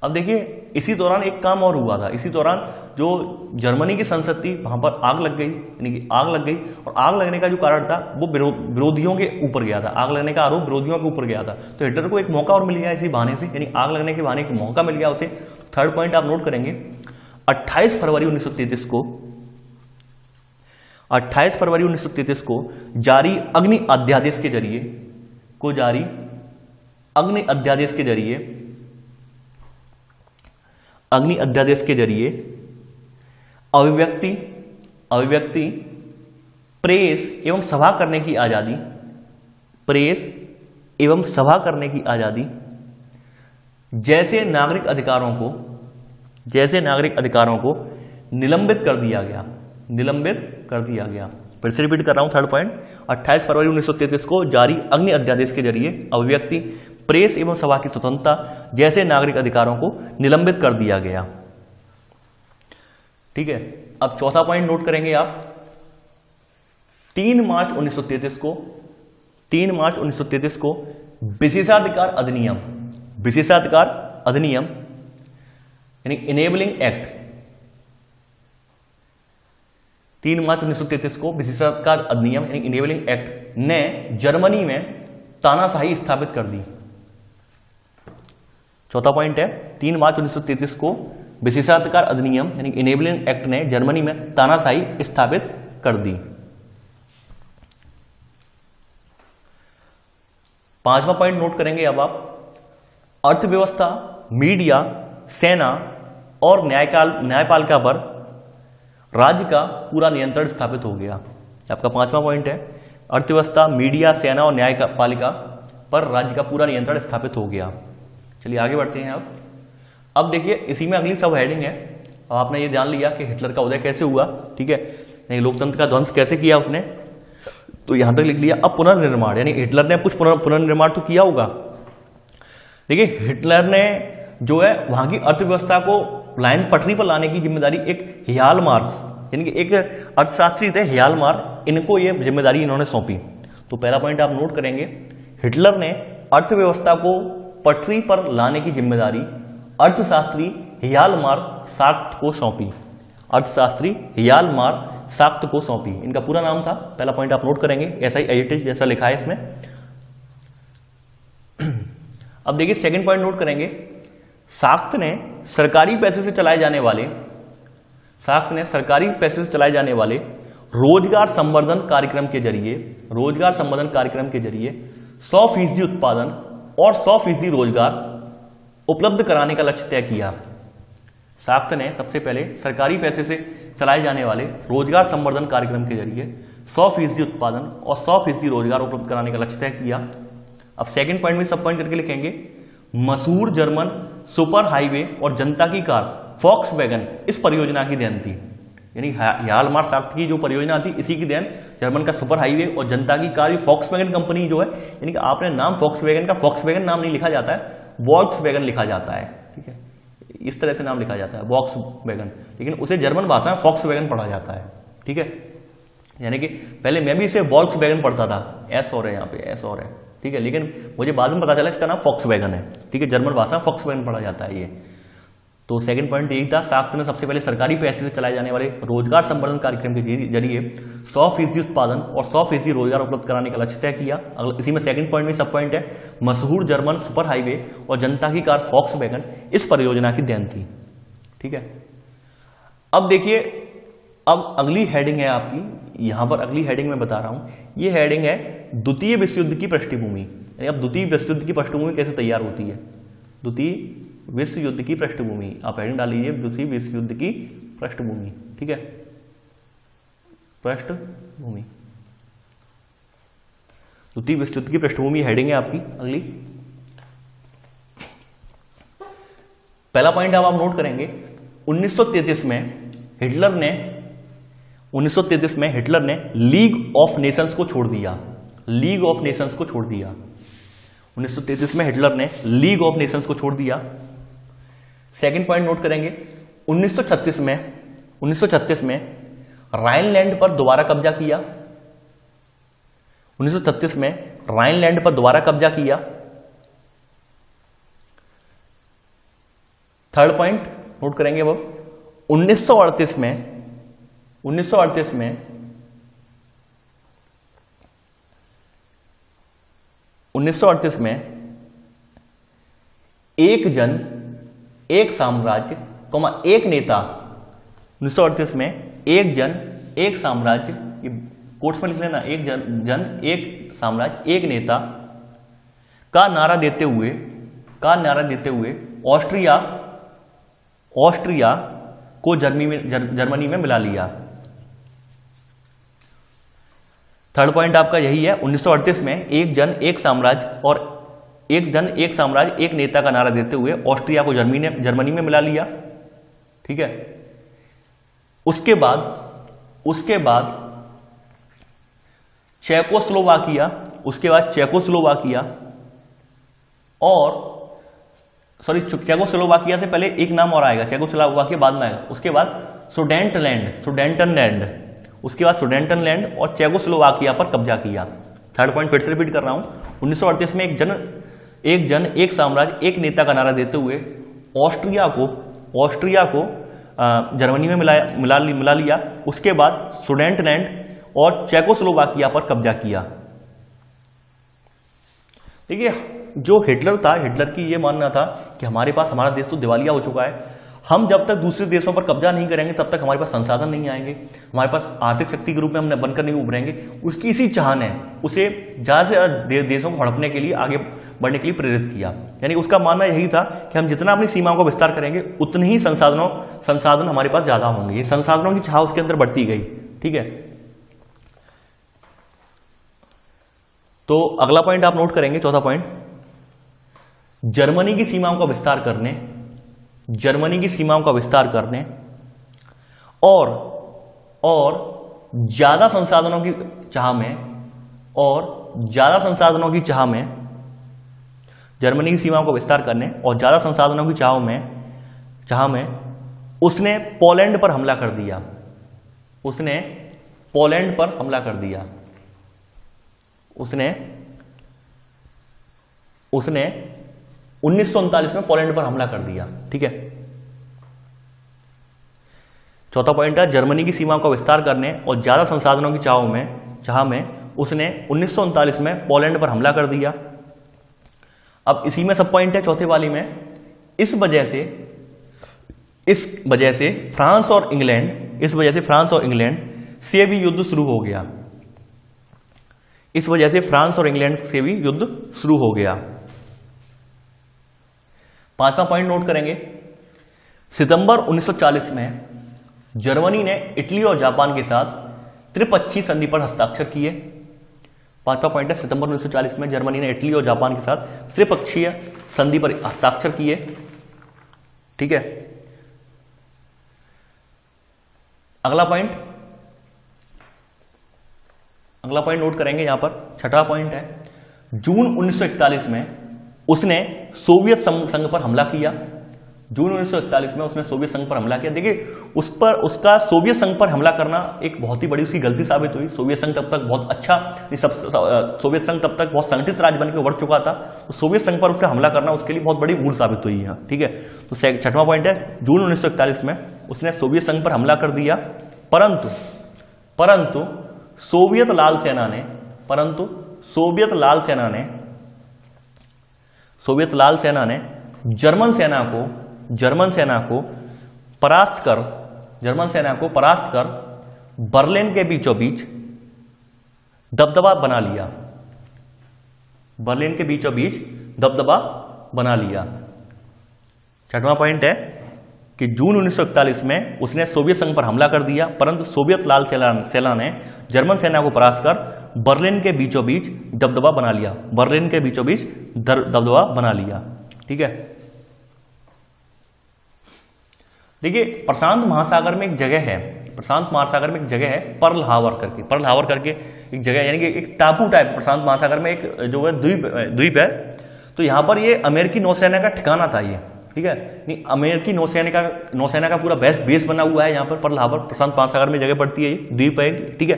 अब देखिए, इसी दौरान एक काम और हुआ था। इसी दौरान जो जर्मनी की संसद थी वहां पर आग लग गई, यानी कि आग लग गई, और आग लगने का जो कारण था वो विरोधियों के ऊपर गया था। आग लगने का आरोप विरोधियों के ऊपर गया था, तो हिटलर को एक मौका और मिल गया इसी बहाने से, यानी आग लगने के बहाने एक मौका मिल गया उसे। थर्ड पॉइंट आप नोट करेंगे, 28 फरवरी 1933 को जारी अग्नि अध्यादेश के जरिए अभिव्यक्ति, प्रेस एवं सभा करने की आजादी जैसे नागरिक अधिकारों को निलंबित कर दिया गया। फिर से रिपीट कर रहा हूं, थर्ड पॉइंट, 28 फरवरी 1933 को जारी अग्नि अध्यादेश के जरिए अभिव्यक्ति, प्रेस एवं सभा की स्वतंत्रता जैसे नागरिक अधिकारों को निलंबित कर दिया गया। ठीक है, अब चौथा पॉइंट नोट करेंगे आप। 3 मार्च 1933 को विशेषाधिकार अधिनियम यानी इनेबलिंग एक्ट, 3 मार्च 1933 को विशेषाधिकार अधिनियम यानी इनेबलिंग एक्ट ने जर्मनी में तानाशाही स्थापित कर दी। चौथा पॉइंट है, 3 मार्च 1933 को विशेषाधिकार अधिनियम यानी इनेबलिंग एक्ट ने जर्मनी में तानाशाही स्थापित कर दी। पांचवा पॉइंट नोट करेंगे अब आप, अर्थव्यवस्था, मीडिया, सेना और न्यायपालिका पर राज्य का पूरा नियंत्रण स्थापित हो गया। आपका पांचवा पॉइंट है, अर्थव्यवस्था, मीडिया, सेना और न्यायपालिका पर राज्य का पूरा नियंत्रण स्थापित हो गया। चलिए आगे बढ़ते हैं। अब देखिए, इसी में अगली सब हेडिंग है। अब आपने ये ध्यान लिया कि हिटलर का उदय कैसे हुआ, ठीक है, नहीं लोकतंत्र का ध्वंस कैसे किया उसने, तो यहां तक लिख लिया। अब पुनर्निर्माण, यानी हिटलर ने कुछ पुनर्निर्माण तो किया होगा। देखिए, हिटलर ने जो है वहां की अर्थव्यवस्था को लाइन पटरी पर लाने की जिम्मेदारी एक हियाल मार्क्स, यानी कि एक अर्थशास्त्री थे हियाल मार्क, इनको ये जिम्मेदारी इन्होंने सौंपी। तो पहला पॉइंट आप नोट करेंगे, हिटलर ने अर्थव्यवस्था को पटरी पर लाने की जिम्मेदारी अर्थशास्त्री हियाल मार्क साख्त को सौंपी। अर्थशास्त्री हियाल मार्क साख्त को सौंपी, इनका पूरा नाम था। पहला पॉइंट आप नोट करेंगे, ऐसा ही एडिट जैसा लिखा है इसमें। अब देखिए, सेकंड पॉइंट नोट करेंगे, साख्त ने सरकारी पैसे से चलाए जाने वाले रोजगार संवर्धन कार्यक्रम के जरिए 100% उत्पादन और 100% रोजगार उपलब्ध कराने का लक्ष्य तय किया। साख्त ने सबसे पहले सरकारी पैसे से चलाए जाने वाले रोजगार संवर्धन कार्यक्रम के जरिए 100% उत्पादन और 100% रोजगार उपलब्ध कराने का लक्ष्य तय किया। अब सेकंड पॉइंट में सब पॉइंट करके लिखेंगे, मशहूर जर्मन सुपर हाईवे और जनता की कार फॉक्सवैगन इस परियोजना की देन थी। यानी हियाल मार्क साख्त की जो परियोजना थी, इसी की देन जर्मन का सुपर हाईवे और जनता की कार, फॉक्सवैगन कंपनी जो है, यानी कि आपने नाम फॉक्सवैगन का, फॉक्सवैगन नाम नहीं लिखा जाता है, वॉल्क्सवैगन लिखा जाता है। ठीक है, इस तरह से नाम लिखा जाता है वॉक्सवैगन, लेकिन उसे जर्मन भाषा में फॉक्सवैगन पढ़ा जाता है। ठीक है, यानी कि पहले मैं भी इसे वॉल्क्सवैगन पढ़ता था, एस और है यहाँ पे, एस और है, ठीक है, लेकिन मुझे बाद में पता चला इसका नाम फॉक्सवैगन है। ठीक है, जर्मन भाषा में फॉक्सवैगन पढ़ा जाता है ये। तो सेकंड पॉइंट यही था, साख्त ने सबसे पहले सरकारी पैसे से चलाए जाने वाले रोजगार संवर्धन कार्यक्रम के जरिए 100% उत्पादन और 100% रोजगार उपलब्ध कराने का लक्ष्य तय किया। इसी में सेकंड पॉइंट में सब पॉइंट है, मशहूर जर्मन सुपर हाईवे और जनता की कार फॉक्सवैगन इस परियोजना की देन थी। ठीक है, अब देखिए, अब अगली हेडिंग है आपकी, यहां पर अगली हेडिंग में बता रहा हूं, ये हेडिंग है द्वितीय विश्व युद्ध की पृष्ठभूमि। अब द्वितीय विश्व युद्ध की पृष्ठभूमि कैसे तैयार होती है, द्वितीय विश्व युद्ध की पृष्ठभूमि, आप हेडिंग डाल लीजिए, द्वितीय विश्व युद्ध की पृष्ठभूमि। ठीक है, पृष्ठभूमि, द्वितीय विश्व युद्ध की पृष्ठभूमि हेडिंग है आपकी अगली। पहला पॉइंट आप नोट करेंगे, 1933 में हिटलर ने लीग ऑफ नेशंस को छोड़ दिया। लीग ऑफ नेशंस को छोड़ दिया। 1933 में हिटलर ने लीग ऑफ नेशंस को छोड़ दिया। सेकंड पॉइंट नोट करेंगे, 1936 में राइनलैंड पर दोबारा कब्जा किया। 1936 में राइनलैंड पर दोबारा कब्जा किया। थर्ड पॉइंट नोट करेंगे वो 1938 में एक जन एक साम्राज्य एक नेता, 1938 में एक जन एक साम्राज्य, ये कोट्स में लिख लेना, एक जन एक साम्राज्य एक नेता का नारा देते हुए ऑस्ट्रिया को जर्मनी में मिला लिया। थर्ड पॉइंट आपका यही है, 1938 में एक जन एक साम्राज्य एक नेता का नारा देते हुए ऑस्ट्रिया को जर्मनी में मिला लिया। ठीक है, उसके बाद चेकोस्लोवाकिया से पहले एक नाम और आएगा, चेकोस्लोवाकिया बाद में आएगा। उसके बाद सुडेंटनलैंड, उसके बाद सुडेंटनलैंड और चेकोस्लोवाकिया पर कब्जा किया। थर्ड पॉइंट फिर से रिपीट कर रहा हूं, 1938 में एक जन एक साम्राज्य एक नेता का नारा देते हुए ऑस्ट्रिया को जर्मनी में मिला लिया। उसके बाद सुडेंटलैंड और चेकोस्लोवाकिया पर कब्जा किया। देखिए, जो हिटलर था, हिटलर की ये मानना था कि हमारा देश तो दिवालिया हो चुका है, हम जब तक दूसरे देशों पर कब्जा नहीं करेंगे तब तक हमारे पास संसाधन नहीं आएंगे, हमारे पास आर्थिक शक्ति के रूप में हम बनकर नहीं उभरेंगे। उसकी इसी चाहत ने उसे ज्यादा से ज्यादा देशों को हड़पने के लिए, आगे बढ़ने के लिए प्रेरित किया। यानी उसका मानना यही था कि हम जितना अपनी सीमाओं का विस्तार करेंगे उतने ही संसाधन हमारे पास ज्यादा होंगे। ये संसाधनों की चाह उसके अंदर बढ़ती गई। ठीक है, तो अगला पॉइंट आप नोट करेंगे, चौथा पॉइंट, जर्मनी की सीमाओं का विस्तार करने और ज्यादा संसाधनों की चाह में जर्मनी की सीमाओं का विस्तार करने और ज्यादा संसाधनों की चाह में उसने पोलैंड पर हमला कर दिया। 1939 में पोलैंड पर हमला कर दिया। ठीक है, चौथा पॉइंट है, जर्मनी की सीमाओं का विस्तार करने और ज्यादा संसाधनों की चाह में उसने 1939 में पोलैंड पर हमला कर दिया। अब इसी में सब पॉइंट है चौथे वाली में। इस वजह से फ्रांस और इंग्लैंड से भी युद्ध शुरू हो गया। पांचवा पॉइंट नोट करेंगे, सितंबर 1940 में जर्मनी ने इटली और जापान के साथ त्रिपक्षीय संधि पर हस्ताक्षर किए। पांचवा पॉइंट है, सितंबर 1940 में जर्मनी ने इटली और जापान के साथ त्रिपक्षीय संधि पर हस्ताक्षर किए। ठीक है, अगला पॉइंट नोट करेंगे यहां पर, छठा पॉइंट है, जून 1941 में उसने सोवियत संघ पर हमला किया। जून 1941 में उसने सोवियत संघ पर हमला किया। देखिए, उसका सोवियत संघ पर हमला करना एक बहुत ही बड़ी उसकी गलती साबित हुई। सोवियत संघ तब तक बहुत अच्छा, सोवियत संघ तब तक बहुत संगठित राज्य बनकर उभर चुका था, तो सोवियत संघ पर उसका हमला करना उसके लिए बहुत बड़ी भूल साबित हुई है। ठीक है, तो छठवां पॉइंट है, जून 1941 में उसने सोवियत संघ पर हमला कर दिया, परंतु सोवियत लाल सेना ने जर्मन सेना को परास्त कर बर्लिन के बीचों बीच दबदबा बना लिया। छठवां पॉइंट है कि जून 1941 में उसने सोवियत संघ पर हमला कर दिया, परंतु सोवियत लाल सेना ने जर्मन सेना को परास्त कर बर्लिन के बीचों बीच दबदबा बना लिया। ठीक है, देखिए, प्रशांत महासागर में एक जगह है प्रशांत महासागर में एक जगह है पर्ल हावर करके एक जगह, यानी कि एक टापू टाइप प्रशांत महासागर में एक जो है द्वीप है। तो यहाँ पर ये अमेरिकी नौसेना का ठिकाना था ये, ठीक है, नहीं अमेरिकी नौसेना का पूरा बेस बना हुआ है यहाँ पर पर्ल हावर, प्रशांत महासागर में जगह पड़ती है, ये द्वीप है, ठीक है।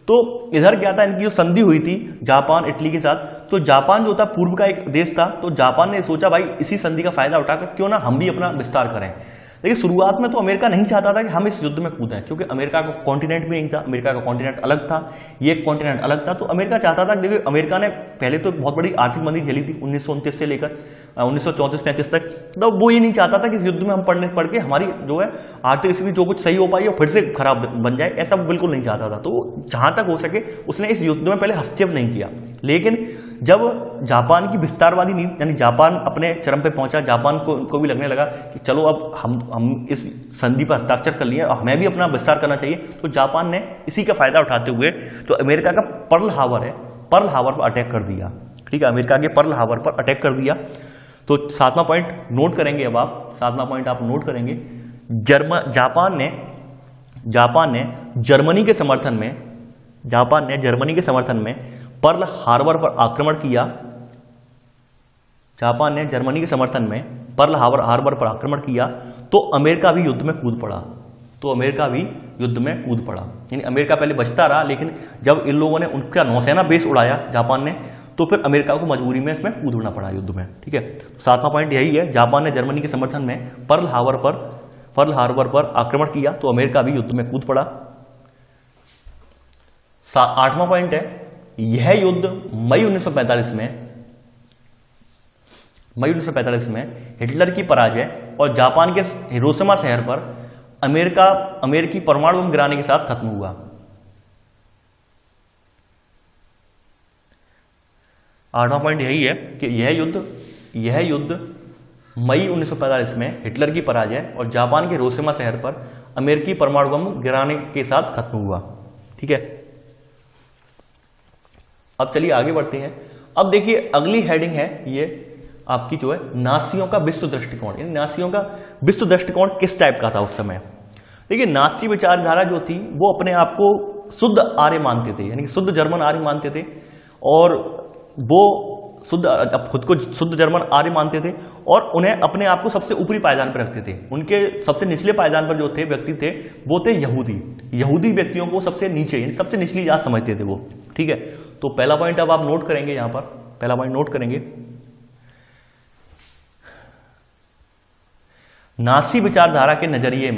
तो इधर क्या था, इनकी जो संधि हुई थी जापान इटली के साथ, तो जापान जो था पूर्व का एक देश था, तो जापान ने सोचा भाई इसी संधि का फायदा उठाकर क्यों ना हम भी अपना विस्तार करें। देखिए शुरुआत में तो अमेरिका नहीं चाहता था कि हम इस युद्ध में कूदें, क्योंकि अमेरिका का कॉन्टिनेंट भी नहीं था, अमेरिका का कॉन्टिनेंट अलग था, ये कॉन्टिनेंट अलग था। तो अमेरिका चाहता था, देखिए अमेरिका ने पहले तो बहुत बड़ी आर्थिक मंदी झेली थी 1929 से लेकर 1934-35 तक, तो वो ये नहीं चाहता था कि इस युद्ध में हम पढ़ के हमारी जो है आर्थिक स्थिति जो कुछ सही हो पाई और फिर से खराब बन जाए, ऐसा बिल्कुल नहीं चाहता था। तो जहां तक हो सके उसने इस युद्ध में पहले हस्तक्षेप नहीं किया। लेकिन जब जापान की विस्तारवादी नीति, यानी जापान अपने चरम पे पहुंचा, जापान को भी लगने लगा कि चलो अब हम इस संधि पर हस्ताक्षर कर लिए और हमें भी अपना विस्तार करना चाहिए, तो जापान ने इसी का फायदा उठाते हुए तो अमेरिका का पर्ल हावर पर अटैक कर दिया, ठीक है, अमेरिका के पर्ल हावर पर अटैक कर दिया। तो 7वां पॉइंट नोट करेंगे, अब आप 7वां पॉइंट आप नोट करेंगे, जापान ने जर्मनी के समर्थन में पर्ल हार्बर पर आक्रमण किया। जापान ने जर्मनी के समर्थन में पर्ल हार्बर पर आक्रमण किया, तो अमेरिका भी युद्ध में कूद पड़ा। यानी अमेरिका पहले बचता रहा, लेकिन जब इन लोगों ने उनका नौसेना बेस उड़ाया जापान ने, तो फिर अमेरिका को मजबूरी में इसमें कूदना पड़ा युद्ध में, ठीक है। 7वां पॉइंट यही है, जापान ने जर्मनी के समर्थन में पर्ल हार्बर पर आक्रमण किया, तो अमेरिका भी युद्ध में कूद पड़ा। 8वां पॉइंट है, यह युद्ध मई 1945 में हिटलर की पराजय और जापान के हिरोशिमा शहर पर अमेरिकी परमाणु बम गिराने के साथ खत्म हुआ। 8वां पॉइंट यही है कि यह युद्ध मई 1945 में हिटलर की पराजय और जापान के हिरोशिमा शहर पर अमेरिकी परमाणु बम गिराने के साथ खत्म हुआ, ठीक है। अब चलिए आगे बढ़ते हैं। अब देखिए अगली हेडिंग है ये आपकी जो है नासियों का विश्व दृष्टिकोण। नासियों का विश्व दृष्टिकोण किस टाइप का था उस समय? देखिए नासी विचारधारा जो थी वो अपने आप को शुद्ध आर्य मानते थे, यानी कि शुद्ध जर्मन आर्य मानते थे, और वो खुद को शुद्ध जर्मन आर्य मानते थे और उन्हें अपने आप को सबसे ऊपरी पायदान पर रखते थे। उनके सबसे निचले पायदान पर जो थे व्यक्ति थे वो थे यहूदी व्यक्तियों को सबसे नीचे, यानी सबसे निचली जात समझते थे वो, ठीक है। तो पहला पॉइंट अब आप नोट करेंगे, यहां पर पहला पॉइंट नोट करेंगे, नासी विचारधारा के नजरिए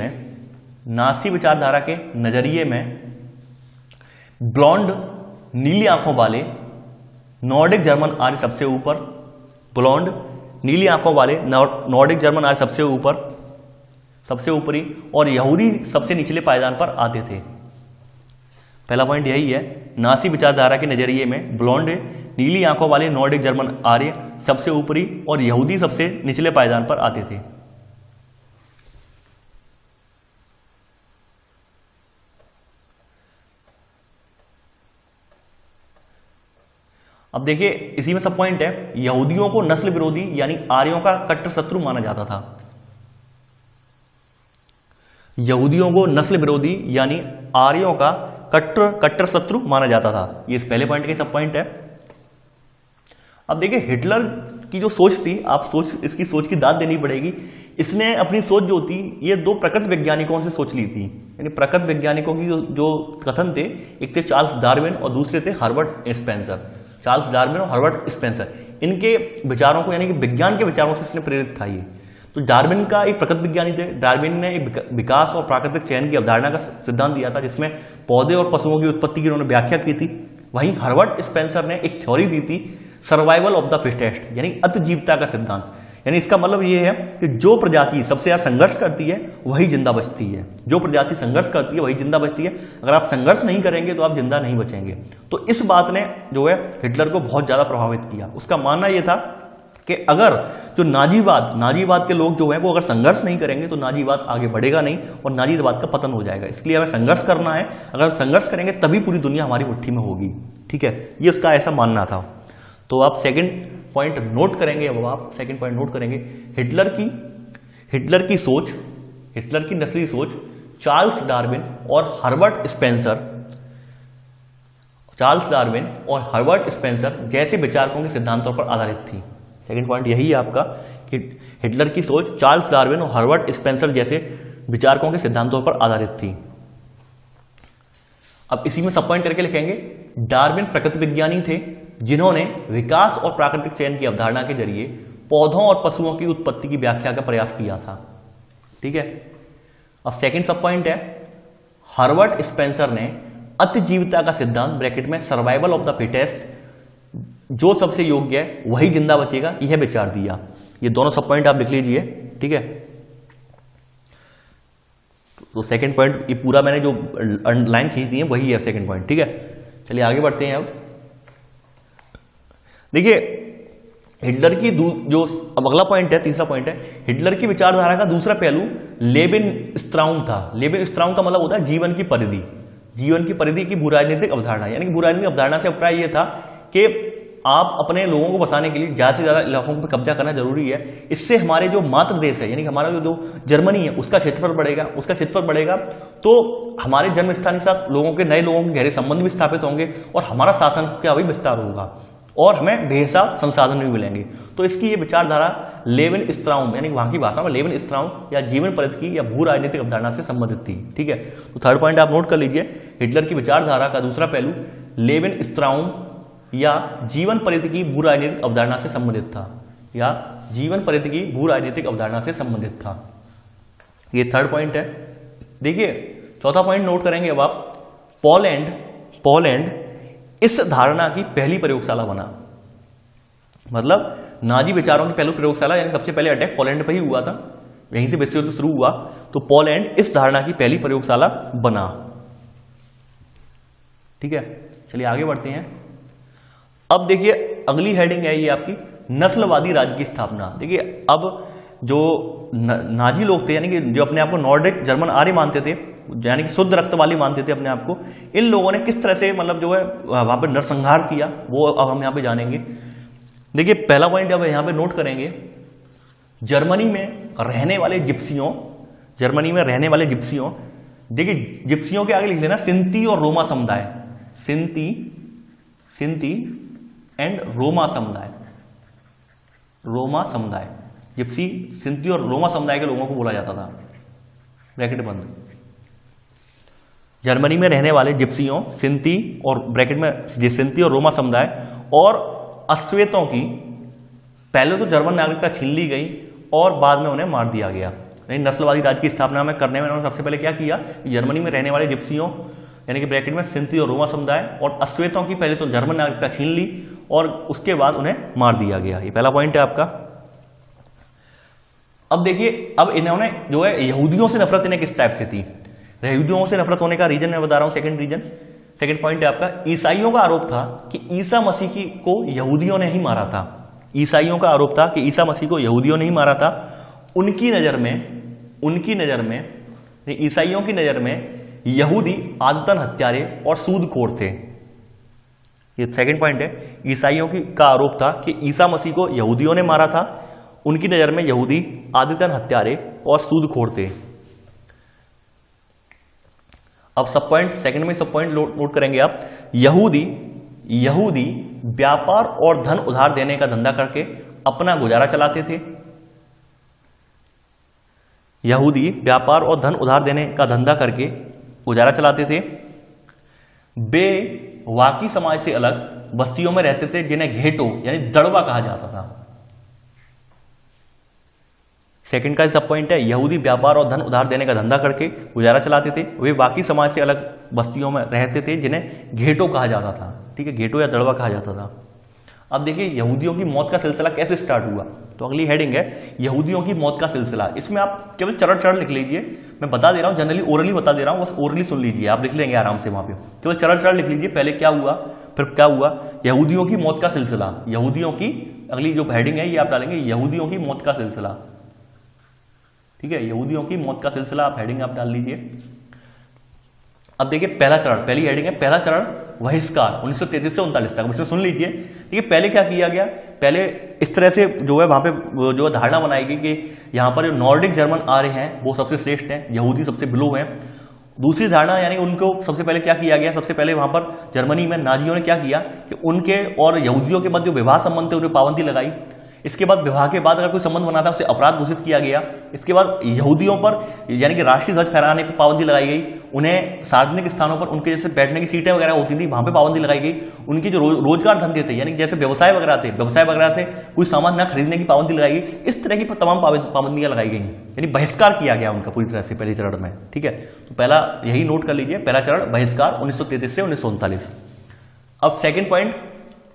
में ब्लॉन्ड नीली आंखों वाले नॉर्डिक जर्मन आर्य सबसे ऊपर, ब्लॉन्ड नीली आंखों वाले नॉर्डिक जर्मन आर्य सबसे ऊपरी और यहूदी सबसे निचले पायदान पर आते थे। पहला पॉइंट यही है, नासी विचारधारा के नजरिए में ब्लॉन्ड नीली आंखों वाले नॉर्डिक जर्मन आर्य सबसे ऊपरी और यहूदी सबसे निचले पायदान पर आते थे। अब देखिए इसी में सब पॉइंट है, यहूदियों को नस्ल विरोधी यानी आर्यों का कट्टर शत्रु माना जाता था। यहूदियों को नस्ल विरोधी यानी आर्यों का कट्टर शत्रु माना जाता था। ये इस पहले पॉइंट के सब पॉइंट है। अब देखिए हिटलर की जो सोच थी, इसकी सोच की दाद देनी पड़ेगी। इसने अपनी सोच जो थी ये दो प्रकृति वैज्ञानिकों से सोच ली थी, यानी प्रकृति वैज्ञानिकों की जो कथन थे, एक थे चार्ल्स डार्विन और दूसरे थे हार्बर्ट स्पेंसर। चार्ल्स डार्विन और हार्बर्ट स्पेंसर, इनके विचारों को यानी कि विज्ञान के विचारों से इसने प्रेरित था ये। तो डार्विन का एक प्रकृति विज्ञानी थे, डार्विन ने एक विकास और प्राकृतिक चयन की अवधारणा का सिद्धांत दिया था जिसमें पौधे और पशुओं की उत्पत्ति की उन्होंने व्याख्या की थी। वहीं हार्बर्ट स्पेंसर ने एक थ्योरी दी थी सर्वाइवल ऑफ द फिटेस्ट, यानी अतिजीवता का सिद्धांत। यानी इसका मतलब ये है कि जो प्रजाति सबसे ज्यादा संघर्ष करती है वही जिंदा बचती है, जो प्रजाति संघर्ष करती है वही जिंदा बचती है। अगर आप संघर्ष नहीं करेंगे तो आप जिंदा नहीं बचेंगे। तो इस बात ने जो है हिटलर को बहुत ज्यादा प्रभावित किया। उसका मानना यह था कि अगर जो नाजीवाद के लोग जो है वो अगर संघर्ष नहीं करेंगे तो नाजीवाद आगे बढ़ेगा नहीं और नाजीवाद का पतन हो जाएगा। इसलिए हमें संघर्ष करना है, अगर संघर्ष करेंगे तभी पूरी दुनिया हमारी मुट्ठी में होगी, ठीक है। ये उसका ऐसा मानना था। तो आप सेकंड पॉइंट नोट करेंगे, अब आप सेकंड पॉइंट नोट करेंगे, हिटलर की नस्ली सोच चार्ल्स डार्विन और हर्बर्ट स्पेंसर जैसे विचारकों के सिद्धांतों पर आधारित थी। सेकंड पॉइंट यही है आपका कि हिटलर की सोच चार्ल्स डार्विन और हर्बर्ट स्पेंसर जैसे विचारकों के सिद्धांतों पर आधारित थी। अब इसी में सब पॉइंट करके लिखेंगे, डार्विन प्रकृति विज्ञानी थे जिन्होंने विकास और प्राकृतिक चयन की अवधारणा के जरिए पौधों और पशुओं की उत्पत्ति की व्याख्या का प्रयास किया था। ठीक है। अब सेकंड सब पॉइंट है, हर्बर्ट स्पेंसर ने अतिजीवता का सिद्धांत ब्रैकेट में सर्वाइवल ऑफ द फिटेस्ट, जो सबसे योग्य है वही जिंदा बचेगा, यह विचार दिया। ये दोनों सब पॉइंट आप लिख लीजिए। ठीक है। तो सेकंड पॉइंट ये पूरा मैंने जो लाइन खींच दी है वही है सेकंड पॉइंट। ठीक है। चलिए आगे बढ़ते हैं। अब देखिए हिटलर की जो अब अगला पॉइंट है, तीसरा पॉइंट है, हिटलर की विचारधारा का दूसरा पहलू लेविन-स्ट्राउम था। लेविन-स्ट्राउम का मतलब होता है जीवन की परिधि। जीवन की परिधि की भूराजनीतिक अवधारणा, यानी कि भूराजनीतिक अवधारणा से अभिप्राय यह था कि आप अपने लोगों को बसाने के लिए ज्यादा से ज्यादा इलाकों पर कब्जा करना जरूरी है। इससे हमारे जो मातृ देश है, यानी कि हमारा जो जर्मनी है, उसका क्षेत्रफल बढ़ेगा, तो हमारे जन्म स्थान के साथ लोगों के, नए लोगों के गहरे संबंध भी स्थापित होंगे और हमारा शासन का भी विस्तार होगा और हमें बेहिसाब संसाधन भी मिलेंगे। तो इसकी ये विचारधारा लेविन-स्ट्राउम, यानी वहां की भाषा में लेविन-स्ट्राउम या जीवन परिधि या भू राजनीतिक अवधारणा से संबंधित थी। ठीक है। तो थर्ड पॉइंट आप नोट कर लीजिए, हिटलर की विचारधारा का दूसरा पहलू लेविन-स्ट्राउम या जीवन परिधि की भू राजनीतिक अवधारणा से संबंधित था, या जीवन परिधि की भू राजनीतिक अवधारणा से संबंधित था। ये थर्ड पॉइंट है। देखिए चौथा पॉइंट नोट करेंगे अब आप, पोलैंड इस धारणा की पहली प्रयोगशाला बना। मतलब नाजी विचारों की पहली प्रयोगशाला, यानी सबसे पहले अटैक पोलैंड पर ही हुआ था, यहीं से विश्व युद्ध शुरू हुआ, तो पोलैंड इस धारणा की पहली प्रयोगशाला बना। ठीक है। चलिए आगे बढ़ते हैं। अब देखिए अगली हेडिंग है ये आपकी नस्लवादी राज्य की स्थापना। देखिए अब जो नाजी लोग थे, यानी कि जो अपने आप को नॉर्डिक जर्मन आर्य मानते थे, यानी कि शुद्ध रक्त वाली मानते थे अपने आप को, इन लोगों ने किस तरह से मतलब जो है वहां पर नरसंहार किया, वो अब हम यहाँ पे जानेंगे। देखिए पहला पॉइंट अब यहाँ पे नोट करेंगे, जर्मनी में रहने वाले जिप्सियों, देखिए जिप्सियों के आगे लिख लेना सिंती और रोमा समुदाय, सिंती एंड रोमा समुदाय, जिप्सी, सिंती और रोमा समुदाय के लोगों को बोला जाता था। ब्रैकेट बंद। जर्मनी में रहने वाले जिप्सियों, सिंती और ब्रैकेट में सिंती और रोमा समुदाय और अश्वेतों की पहले तो जर्मन नागरिकता छीन ली गई और बाद में उन्हें मार दिया गया। नस्लवादी राज्य की स्थापना में करने में उन्होंने सबसे पहले क्या किया, जर्मनी में रहने वाले जिप्सियों यानी कि ब्रैकेट में सिंती और रोमा समुदाय और अश्वेतों की पहले तो जर्मन नागरिकता छीन ली और उसके बाद उन्हें मार दिया गया। ये पहला पॉइंट है आपका। अब देखिए अब इन्होंने जो है यहूदियों से नफरत इन्हें किस टाइप से थी। यहूदियों से नफरत होने का रीजन मैं बता रहा हूं, सेकंड पॉइंट है आपका, ईसाइयों का आरोप था कि ईसा मसीह को यहूदियों ने ही मारा था। ईसाइयों का आरोप था कि ईसा मसीह को यहूदियों ने ही मारा था। उनकी नजर में ईसाइयों की नजर में यहूदी आदतन हत्यारे और सूदखोर थे। ये सेकंड पॉइंट है। ईसाइयों का आरोप था कि ईसा मसीह को यहूदियों ने मारा था। उनकी नजर में यहूदी आदतन हत्यारे और सूदखोर थे। अब सब पॉइंट सेकंड में सब पॉइंट नोट करेंगे आप। यहूदी व्यापार और धन उधार देने का धंधा करके अपना गुजारा चलाते थे। यहूदी व्यापार और धन उधार देने का धंधा करके गुजारा चलाते थे। वे वाकी समाज से अलग बस्तियों में रहते थे जिन्हें घेटो यानी दड़वा कहा जाता था। सेकंड का सब पॉइंट है, यहूदी व्यापार और धन उधार देने का धंधा करके गुजारा चलाते थे। वे बाकी समाज से अलग बस्तियों में रहते थे जिन्हें घेटो कहा जाता था। ठीक है, घेटो या दड़वा कहा जाता था। अब देखिए यहूदियों की मौत का सिलसिला कैसे स्टार्ट हुआ, तो अगली हेडिंग है यहूदियों की मौत का सिलसिला। इसमें आप केवल चरण लिख लीजिए, मैं बता दे रहा हूं, जनरली ओरली बता दे रहा हूं, बस ओरली सुन लीजिए, आप लिख लेंगे आराम से वहां पे। केवल चरण लिख लीजिए, पहले क्या हुआ फिर क्या हुआ, यहूदियों की मौत का सिलसिला। यहूदियों की अगली जो हेडिंग है ये आप डालेंगे यहूदियों की मौत का सिलसिला। ठीक है, यहूदियों की मौत का सिलसिला आप हेडिंग आप डाल लीजिए। अब देखिए पहला चरण, पहली हेडिंग है पहला चरण बहिष्कार 1933 से 39 तक। इसमें सुन लीजिए, ठीक है। पहले क्या किया गया, पहले इस तरह से जो है वहां पे जो धारणा बनाई गई कि यहाँ पर जो नॉर्डिक जर्मन आ रहे हैं वो सबसे श्रेष्ठ हैं, यहूदी सबसे बिलो हैं। दूसरी धारणा यानी उनको सबसे पहले क्या किया गया, सबसे पहले वहां पर जर्मनी में नाजियों ने क्या किया कि उनके और यहूदियों के मध्य जो विवाह संबंध थे उन्हें पाबंदी लगाई। इसके बाद विवाह के बाद अगर कोई संबंध बना था उसे अपराध घोषित किया गया। इसके बाद यहूदियों पर यानी कि राष्ट्रीय ध्वज फहराने पर पाबंदी लगाई गई। उन्हें सार्वजनिक स्थानों पर उनके जैसे बैठने की सीटें वगैरह होती थी वहां पे पाबंदी लगाई गई। उनके जो रोजगार धंधे थे यानी जैसे व्यवसाय वगैरह थे, व्यवसाय वगैरह से कोई सामान न खरीदने की पाबंदी लगाई गई। इस तरह की तमाम पाबंदियां लगाई गई, यानी बहिष्कार किया गया उनका पूरी तरह से पहले चरण में, ठीक है। तो पहला यही नोट कर लीजिए, पहला चरण बहिष्कार 1933 से 1939। अब सेकेंड पॉइंट,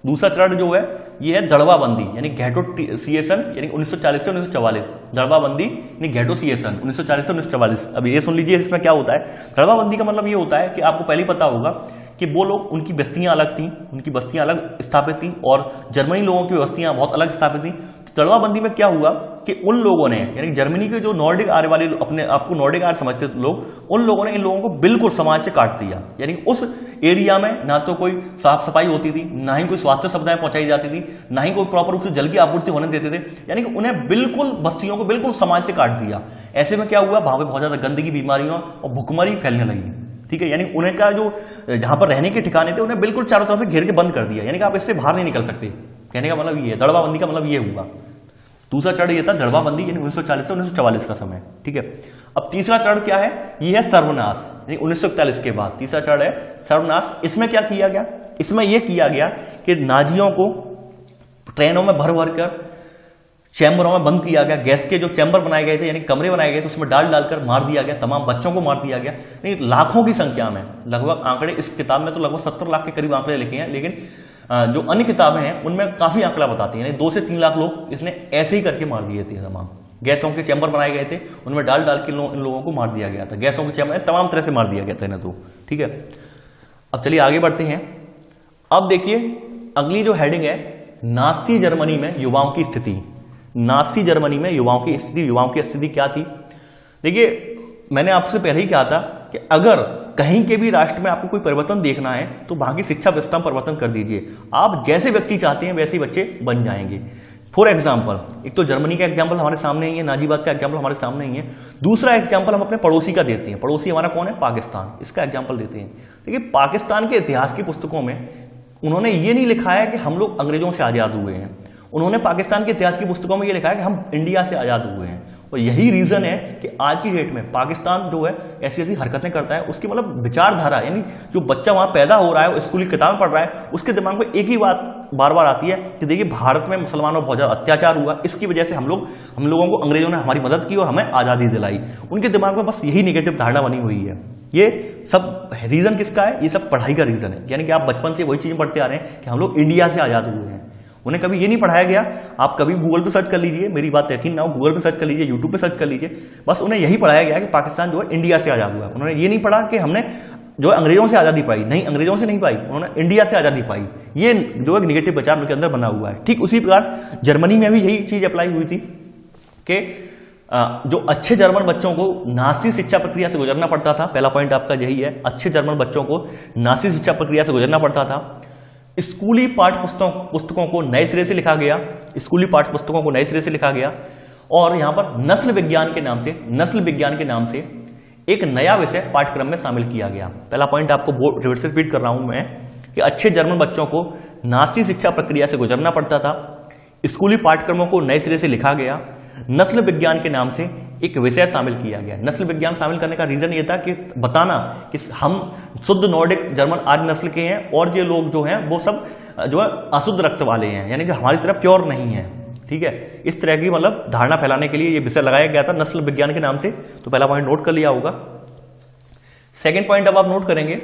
दूसरा चरण जो है ये है दड़वाबंदी यानी गैटोसिएशन यानी 1940 से 1944। दड़वाबंदी यानी गैटोसिएशन 1940 से 1944। अब ये सुन लीजिए इसमें क्या होता है। दड़वाबंदी का मतलब ये होता है कि आपको पहले पता होगा कि वो लोग, उनकी बस्तियां अलग थी, उनकी बस्तियां अलग स्थापित थी और जर्मनी लोगों की बस्तियां बहुत अलग स्थापित थी। तो दड़वाबंदी में क्या हुआ कि उन लोगों ने यानी जर्मनी के जो नॉर्डिक आर्य वाले अपने आपको नॉर्डिक आर्य समझते थे लोग, उन लोगों ने इन लोगों को बिल्कुल समाज से काट दिया। यानी उस एरिया में ना तो कोई साफ सफाई होती थी, ना ही कोई स्वास्थ्य सुविधाएं पहुंचाई जाती थी, ना ही कोई प्रॉपर रूप से जल की आपूर्ति होने देते थे। यानी कि उन्हें बिल्कुल बस्तियों को बिल्कुल समाज से काट दिया। ऐसे में क्या हुआ, वहां पर बहुत ज्यादा गंदगी, बीमारियों और भुखमरी फैलने लगी, ठीक है। यानी उन्हें का जो जहां पर रहने के ठिकाने थे उन्हें बिल्कुल चारों तरफ से घेर के बंद कर दिया। यानी कि आप इससे बाहर नहीं निकल सकते। कहने का मतलब ये है, दड़वाबंदी का मतलब ये हुआ। दूसरा चरण ये था दड़वाबंदी यानी 1940 से 1944 का समय, ठीक है। अब तीसरा चरण क्या है, ये है सर्वनाश यानी 1941 के बाद तीसरा चरण है सर्वनाश। इसमें क्या किया गया, इसमें यह किया गया कि नाजियों को ट्रेनों में भर भर कर चैम्बरों में बंद किया गया। गैस के जो चैम्बर बनाए गए थे यानी कमरे बनाए गए थे उसमें डालकर मार दिया गया। तमाम बच्चों को मार दिया गया। यानी लाखों की संख्या में, लगभग आंकड़े इस किताब में तो लगभग 70 लाख के करीब आंकड़े लिखे हैं, लेकिन जो अन्य किताबें हैं उनमें काफी आंकड़ा बताती हैं। 2 से 3 लाख लोग इसने ऐसे ही करके मार दिए थे। तमाम गैसों के चैम्बर बनाए गए थे, उनमें डाल के इन लोगों को मार दिया गया था। गैसों के चैम्बर तमाम तरह से मार दिया गया था इन्हें तो, ठीक है। अब चलिए आगे बढ़ते हैं। अब देखिए अगली जो हेडिंग है, नाजी जर्मनी में युवाओं की स्थिति। नाजी जर्मनी में युवाओं की स्थिति, युवाओं की स्थिति क्या थी। देखिए मैंने आपसे पहले ही कहा था कि अगर कहीं के भी राष्ट्र में आपको कोई परिवर्तन देखना है तो वहां की शिक्षा व्यवस्था में परिवर्तन कर दीजिए। आप जैसे व्यक्ति चाहते हैं वैसे ही बच्चे बन जाएंगे। फॉर एग्जाम्पल, एक तो जर्मनी का एग्जाम्पल हमारे सामने ही है, नाजीबाद का एग्जाम्पल हमारे सामने ही है। दूसरा एग्जाम्पल हम अपने पड़ोसी का देते हैं। पड़ोसी हमारा कौन है, पाकिस्तान। इसका एग्जाम्पल देते हैं। देखिए पाकिस्तान के इतिहास की पुस्तकों में उन्होंने ये नहीं लिखा है कि हम लोग अंग्रेजों से आजाद हुए हैं। उन्होंने पाकिस्तान के इतिहास की पुस्तकों में ये लिखा है कि हम इंडिया से आजाद हुए हैं। और यही रीजन है कि आज की डेट में पाकिस्तान जो है ऐसी ऐसी हरकतें करता है। उसकी मतलब विचारधारा यानी जो बच्चा वहां पैदा हो रहा है, वो स्कूली किताबें पढ़ रहा है, उसके दिमाग में एक ही बात बार बार आती है कि देखिए भारत में मुसलमानों पर बहुत ज्यादा अत्याचार हुआ, इसकी वजह से हम लोगों को अंग्रेजों ने हमारी मदद की और हमें आजादी दिलाई। उनके दिमाग में बस यही नेगेटिव धारणा बनी हुई है। ये सब रीजन किसका है, ये सब पढ़ाई का रीजन है। यानी कि आप बचपन से वही चीजें पढ़ते आ रहे हैं कि हम लोग इंडिया से आजाद हुए हैं। उन्हें कभी ये नहीं पढ़ाया गया। आप कभी गूगल पे सर्च कर लीजिए, मेरी बात यकीन ना हो, गूगल पे सर्च कर लीजिए, यूट्यूब पे सर्च कर लीजिए, बस उन्हें यही पढ़ाया गया कि पाकिस्तान जो है इंडिया से आजाद हुआ। उन्होंने ये नहीं पढ़ा कि हमने जो अंग्रेजों से आजादी पाई, नहीं अंग्रेजों से नहीं पाई, उन्होंने इंडिया से आजादी पाई। ये जो एक निगेटिव विचार उनके अंदर बना हुआ है। ठीक उसी प्रकार जर्मनी में भी यही चीज अप्लाई हुई थी कि जो अच्छे जर्मन बच्चों को नाजी शिक्षा प्रक्रिया से गुजरना पड़ता था। पहला पॉइंट आपका यही है, अच्छे जर्मन बच्चों को नाजी शिक्षा प्रक्रिया से गुजरना पड़ता था। स्कूली पाठ्य पुस्तकों को नए सिरे से लिखा गया। स्कूली पाठ्य पुस्तकों को नए सिरे से लिखा गया और यहां पर नस्ल विज्ञान के नाम से एक नया विषय पाठ्यक्रम में शामिल किया गया। पहला पॉइंट आपको रिवर्स रिपीट कर रहा हूं मैं कि अच्छे जर्मन बच्चों को नाजी शिक्षा प्रक्रिया से गुजरना पड़ता था। स्कूली पाठ्यक्रमों को नए सिरे से लिखा गया। नस्ल विज्ञान के नाम से एक विषय शामिल किया गया। नस्ल विज्ञान शामिल करने का रीजन ये था कि बताना कि हम शुद्ध नॉर्डिक जर्मन आर्य नस्ल के हैं और ये लोग जो हैं वो सब जो है अशुद्ध रक्त वाले हैं, यानी कि हमारी तरफ प्योर नहीं है। ठीक है, इस तरह की मतलब धारणा फैलाने के लिए ये विषय लगाया गया था नस्ल विज्ञान के नाम से। तो पहला पॉइंट नोट कर लिया होगा। सेकेंड पॉइंट अब आप नोट करेंगे,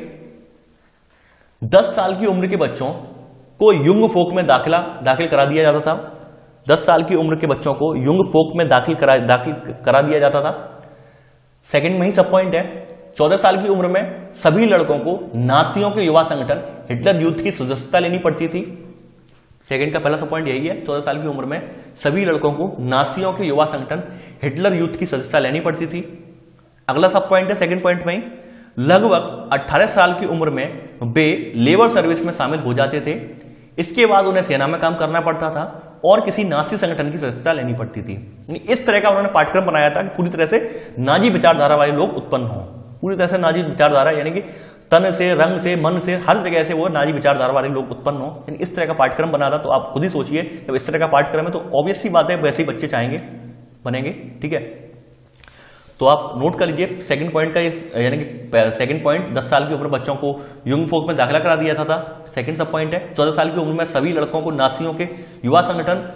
10 साल की उम्र के बच्चों को युंग फोक में दाखिल करा दिया जाता था। 10 साल की उम्र के बच्चों को युंग फोक में दाखिल करा दिया जाता था। सेकंड में ही सब पॉइंट है, 14 साल की उम्र में सभी लड़कों को नाजियों के युवा संगठन हिटलर यूथ की सदस्यता लेनी पड़ती थी। सेकंड का पहला सब पॉइंट यही है, 14 साल की उम्र में सभी लड़कों को नाजियों के युवा संगठन हिटलर यूथ की सदस्यता लेनी पड़ती थी। अगला सब पॉइंट है सेकंड पॉइंट में ही, लगभग 18 साल की उम्र में वे लेबर सर्विस में शामिल हो जाते थे। इसके बाद उन्हें सेना में काम करना पड़ता था और किसी नाजी संगठन की सदस्यता लेनी पड़ती थी। इस तरह का उन्होंने पाठ्यक्रम बनाया था कि पूरी तरह से नाजी विचारधारा वाले लोग उत्पन्न हों। पूरी तरह से नाजी विचारधारा यानी कि तन से, रंग से, मन से, हर जगह से वो नाजी विचारधारा वाले लोग उत्पन्न हो, यानी इस तरह का पाठ्यक्रम बना था। तो आप खुद ही सोचिए, जब इस तरह का पाठ्यक्रम है तो ऑब्वियस सी बात है वैसे ही बच्चे चाहेंगे, बनेंगे। ठीक है, तो आप नोट कर लीजिए सेकंड पॉइंट का, यानी कि सेकंड पॉइंट 10 साल की उम्र बच्चों को युंग फोक में दाखिला करा दिया था। सेकंड सब पॉइंट है 14 साल की उम्र में सभी लड़कों को नासियों के युवा संगठन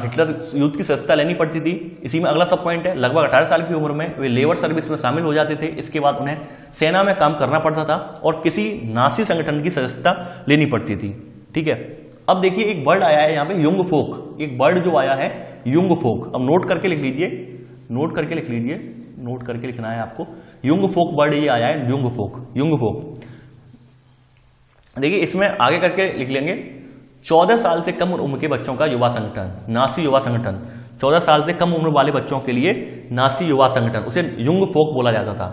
हिटलर युद्ध की सदस्यता लेनी पड़ती थी। इसी में अगला सब पॉइंट है लगभग 18 साल की उम्र में वे लेबर सर्विस में शामिल हो जाते थे। इसके बाद उन्हें सेना में काम करना पड़ता था और किसी नासी संगठन की सदस्यता लेनी पड़ती थी। ठीक है, अब देखिए एक वर्ड आया है यहाँ पे युंग फोक, एक वर्ड जो आया है युंग फोक। अब नोट करके लिख लीजिए, नोट करके लिख लीजिए, नोट करके लिखना है आपको। युंग फोक वर्ड ये आया है, युंग फोक, युंग फोक। देखिए इसमें आगे करके लिख लेंगे 14 साल से कम उम्र के बच्चों का युवा संगठन, नासी युवा संगठन। 14 साल से कम उम्र वाले बच्चों के लिए नासी युवा संगठन, उसे युंग फोक बोला जाता था।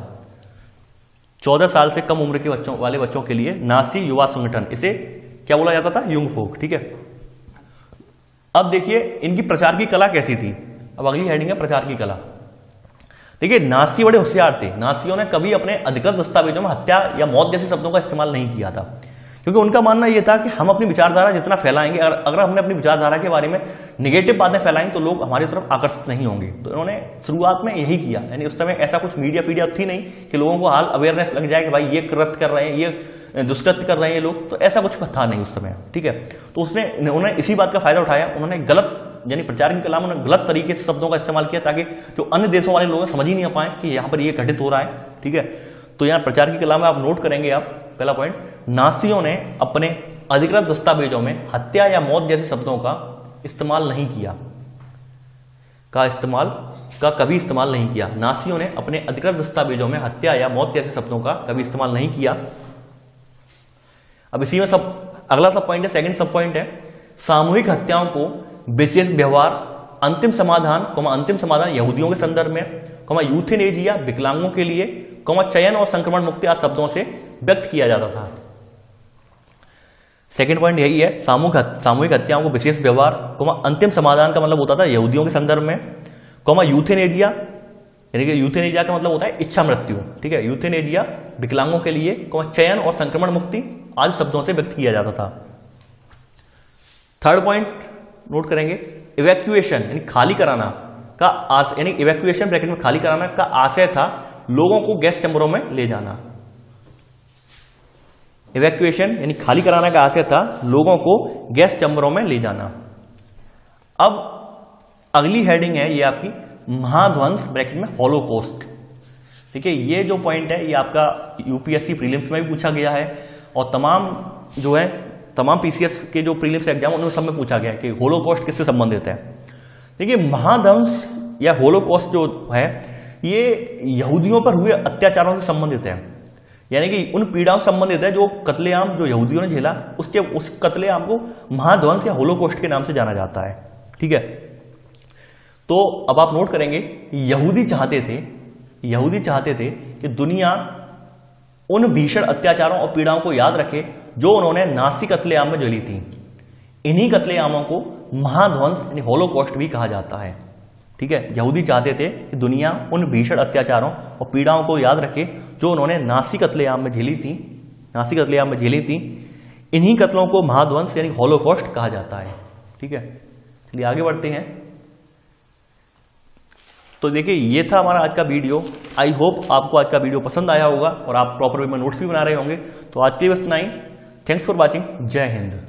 14 साल से कम उम्र के वाले बच्चों के लिए नासी युवा संगठन, इसे क्या बोला जाता था? युंग फोक। ठीक है, अब देखिए इनकी प्रचार की कला कैसी थी। अब अगली हेडिंग है प्रचार की कला। देखिए नासी बड़े होशियार थे। नासियों ने कभी अपने अधिकृत दस्तावेजों में हत्या या मौत जैसे शब्दों का इस्तेमाल नहीं किया था, क्योंकि उनका मानना यह था कि हम अपनी विचारधारा जितना फैलाएंगे, अगर हमने अपनी विचारधारा के बारे में नेगेटिव बातें फैलाएंगे तो लोग हमारी तरफ आकर्षित नहीं होंगे। तो इन्होंने शुरुआत में यही किया, यानी उस समय ऐसा कुछ मीडिया फीडिया थी नहीं कि लोगों को हाल अवेयरनेस लग जाए कि भाई ये कृत्य कर रहे हैं, ये दुष्कृत्य कर रहे हैं ये लोग, तो ऐसा कुछ था नहीं उस समय। ठीक है, तो उन्होंने इसी बात का फायदा उठाया। उन्होंने गलत, यानी प्रचार की कला में उन्होंने गलत तरीके से शब्दों का इस्तेमाल किया ताकि जो अन्य देशों वाले लोग समझ ही नहीं पाए कि यहाँ पर ये घटित हो रहा है। ठीक है, तो यहाँ प्रचार की कला में आप नोट करेंगे आप पहला पॉइंट, नासियों ने अपने अधिकृत दस्तावेजों में हत्या या मौत जैसे शब्दों का इस्तेमाल नहीं किया, कभी इस्तेमाल नहीं किया। नासियों ने अपने अधिकृत दस्तावेजों में हत्या या मौत जैसे शब्दों का कभी इस्तेमाल नहीं किया। अब इसी में अगला सब पॉइंट है, सेकंड सब पॉइंट है सामूहिक हत्याओं को विशेष व्यवहार, अंतिम समाधान यहूदियों के संदर्भ में, यूथेनेजिया विकलांगों के लिए, चयन और संक्रमण मुक्ति आदि शब्दों से व्यक्त किया जाता था। सेकंड पॉइंट यही है, सामूहिक हत्याओं को विशेष व्यवहार, अंतिम समाधान का मतलब होता था यहूदियों के संदर्भ में, यूथेनेजिया, यानी कि यूथेनेजिया का मतलब होता है इच्छा मृत्यु। ठीक है, यूथेनेजिया विकलांगों के लिए, चयन और संक्रमण मुक्ति आदि शब्दों से व्यक्त किया जाता था। थर्ड पॉइंट नोट करेंगे, इवैक्यूएशन यानी खाली कराना का यानी इवैक्यूएशन ब्रैकेट में खाली कराना का आशय था लोगों को गैस चैम्बरों में ले जाना। इवैक्यूएशन यानी खाली कराना का आशय था लोगों को गैस चैम्बरों में ले जाना। अब अगली हेडिंग है ये आपकी महाध्वंस ब्रैकेट में हॉलोकॉस्ट। ठीक है, ये जो पॉइंट है ये आपका यूपीएससी प्रीलिम्स में भी पूछा गया है और तमाम पीसीएस के जो प्रीलिम्स एग्जाम उनमें सब में पूछा गया है कि होलोकॉस्ट किससे संबंधित है। देखिए महाध्वंस या होलोकॉस्ट जो है ये यहूदियों पर हुए अत्याचारों से संबंधित है, यानी कि उन पीड़ाओं से संबंधित है जो कत्लेआम जो यहूदियों ने झेला, उस कत्लेआम को महाध्वंस या होलोकॉस्ट के नाम से जाना जाता है। ठीक है, तो अब आप नोट करेंगे यहूदी चाहते थे कि दुनिया उन भीषण अत्याचारों और पीड़ाओं को याद रखे जो उन्होंने नासी कत्लेआम में झेली थी। इन्हीं कत्लेआमों को महाध्वंस यानी होलोकॉस्ट भी कहा जाता है। ठीक है, यहूदी चाहते थे कि दुनिया उन भीषण अत्याचारों और पीड़ाओं को याद रखे जो उन्होंने नासी कत्लेआम में झेली थी। इन्हीं कत्लों को महाध्वंस यानी होलोकॉस्ट कहा जाता है। ठीक है, चलिए आगे बढ़ते हैं। तो देखिए ये था हमारा आज का वीडियो। आई होप आपको आज का वीडियो पसंद आया होगा और आप प्रॉपर वे में नोट्स भी बना रहे होंगे। तो आज के लिए बस इतना ही। Thanks for watching. जय हिंद।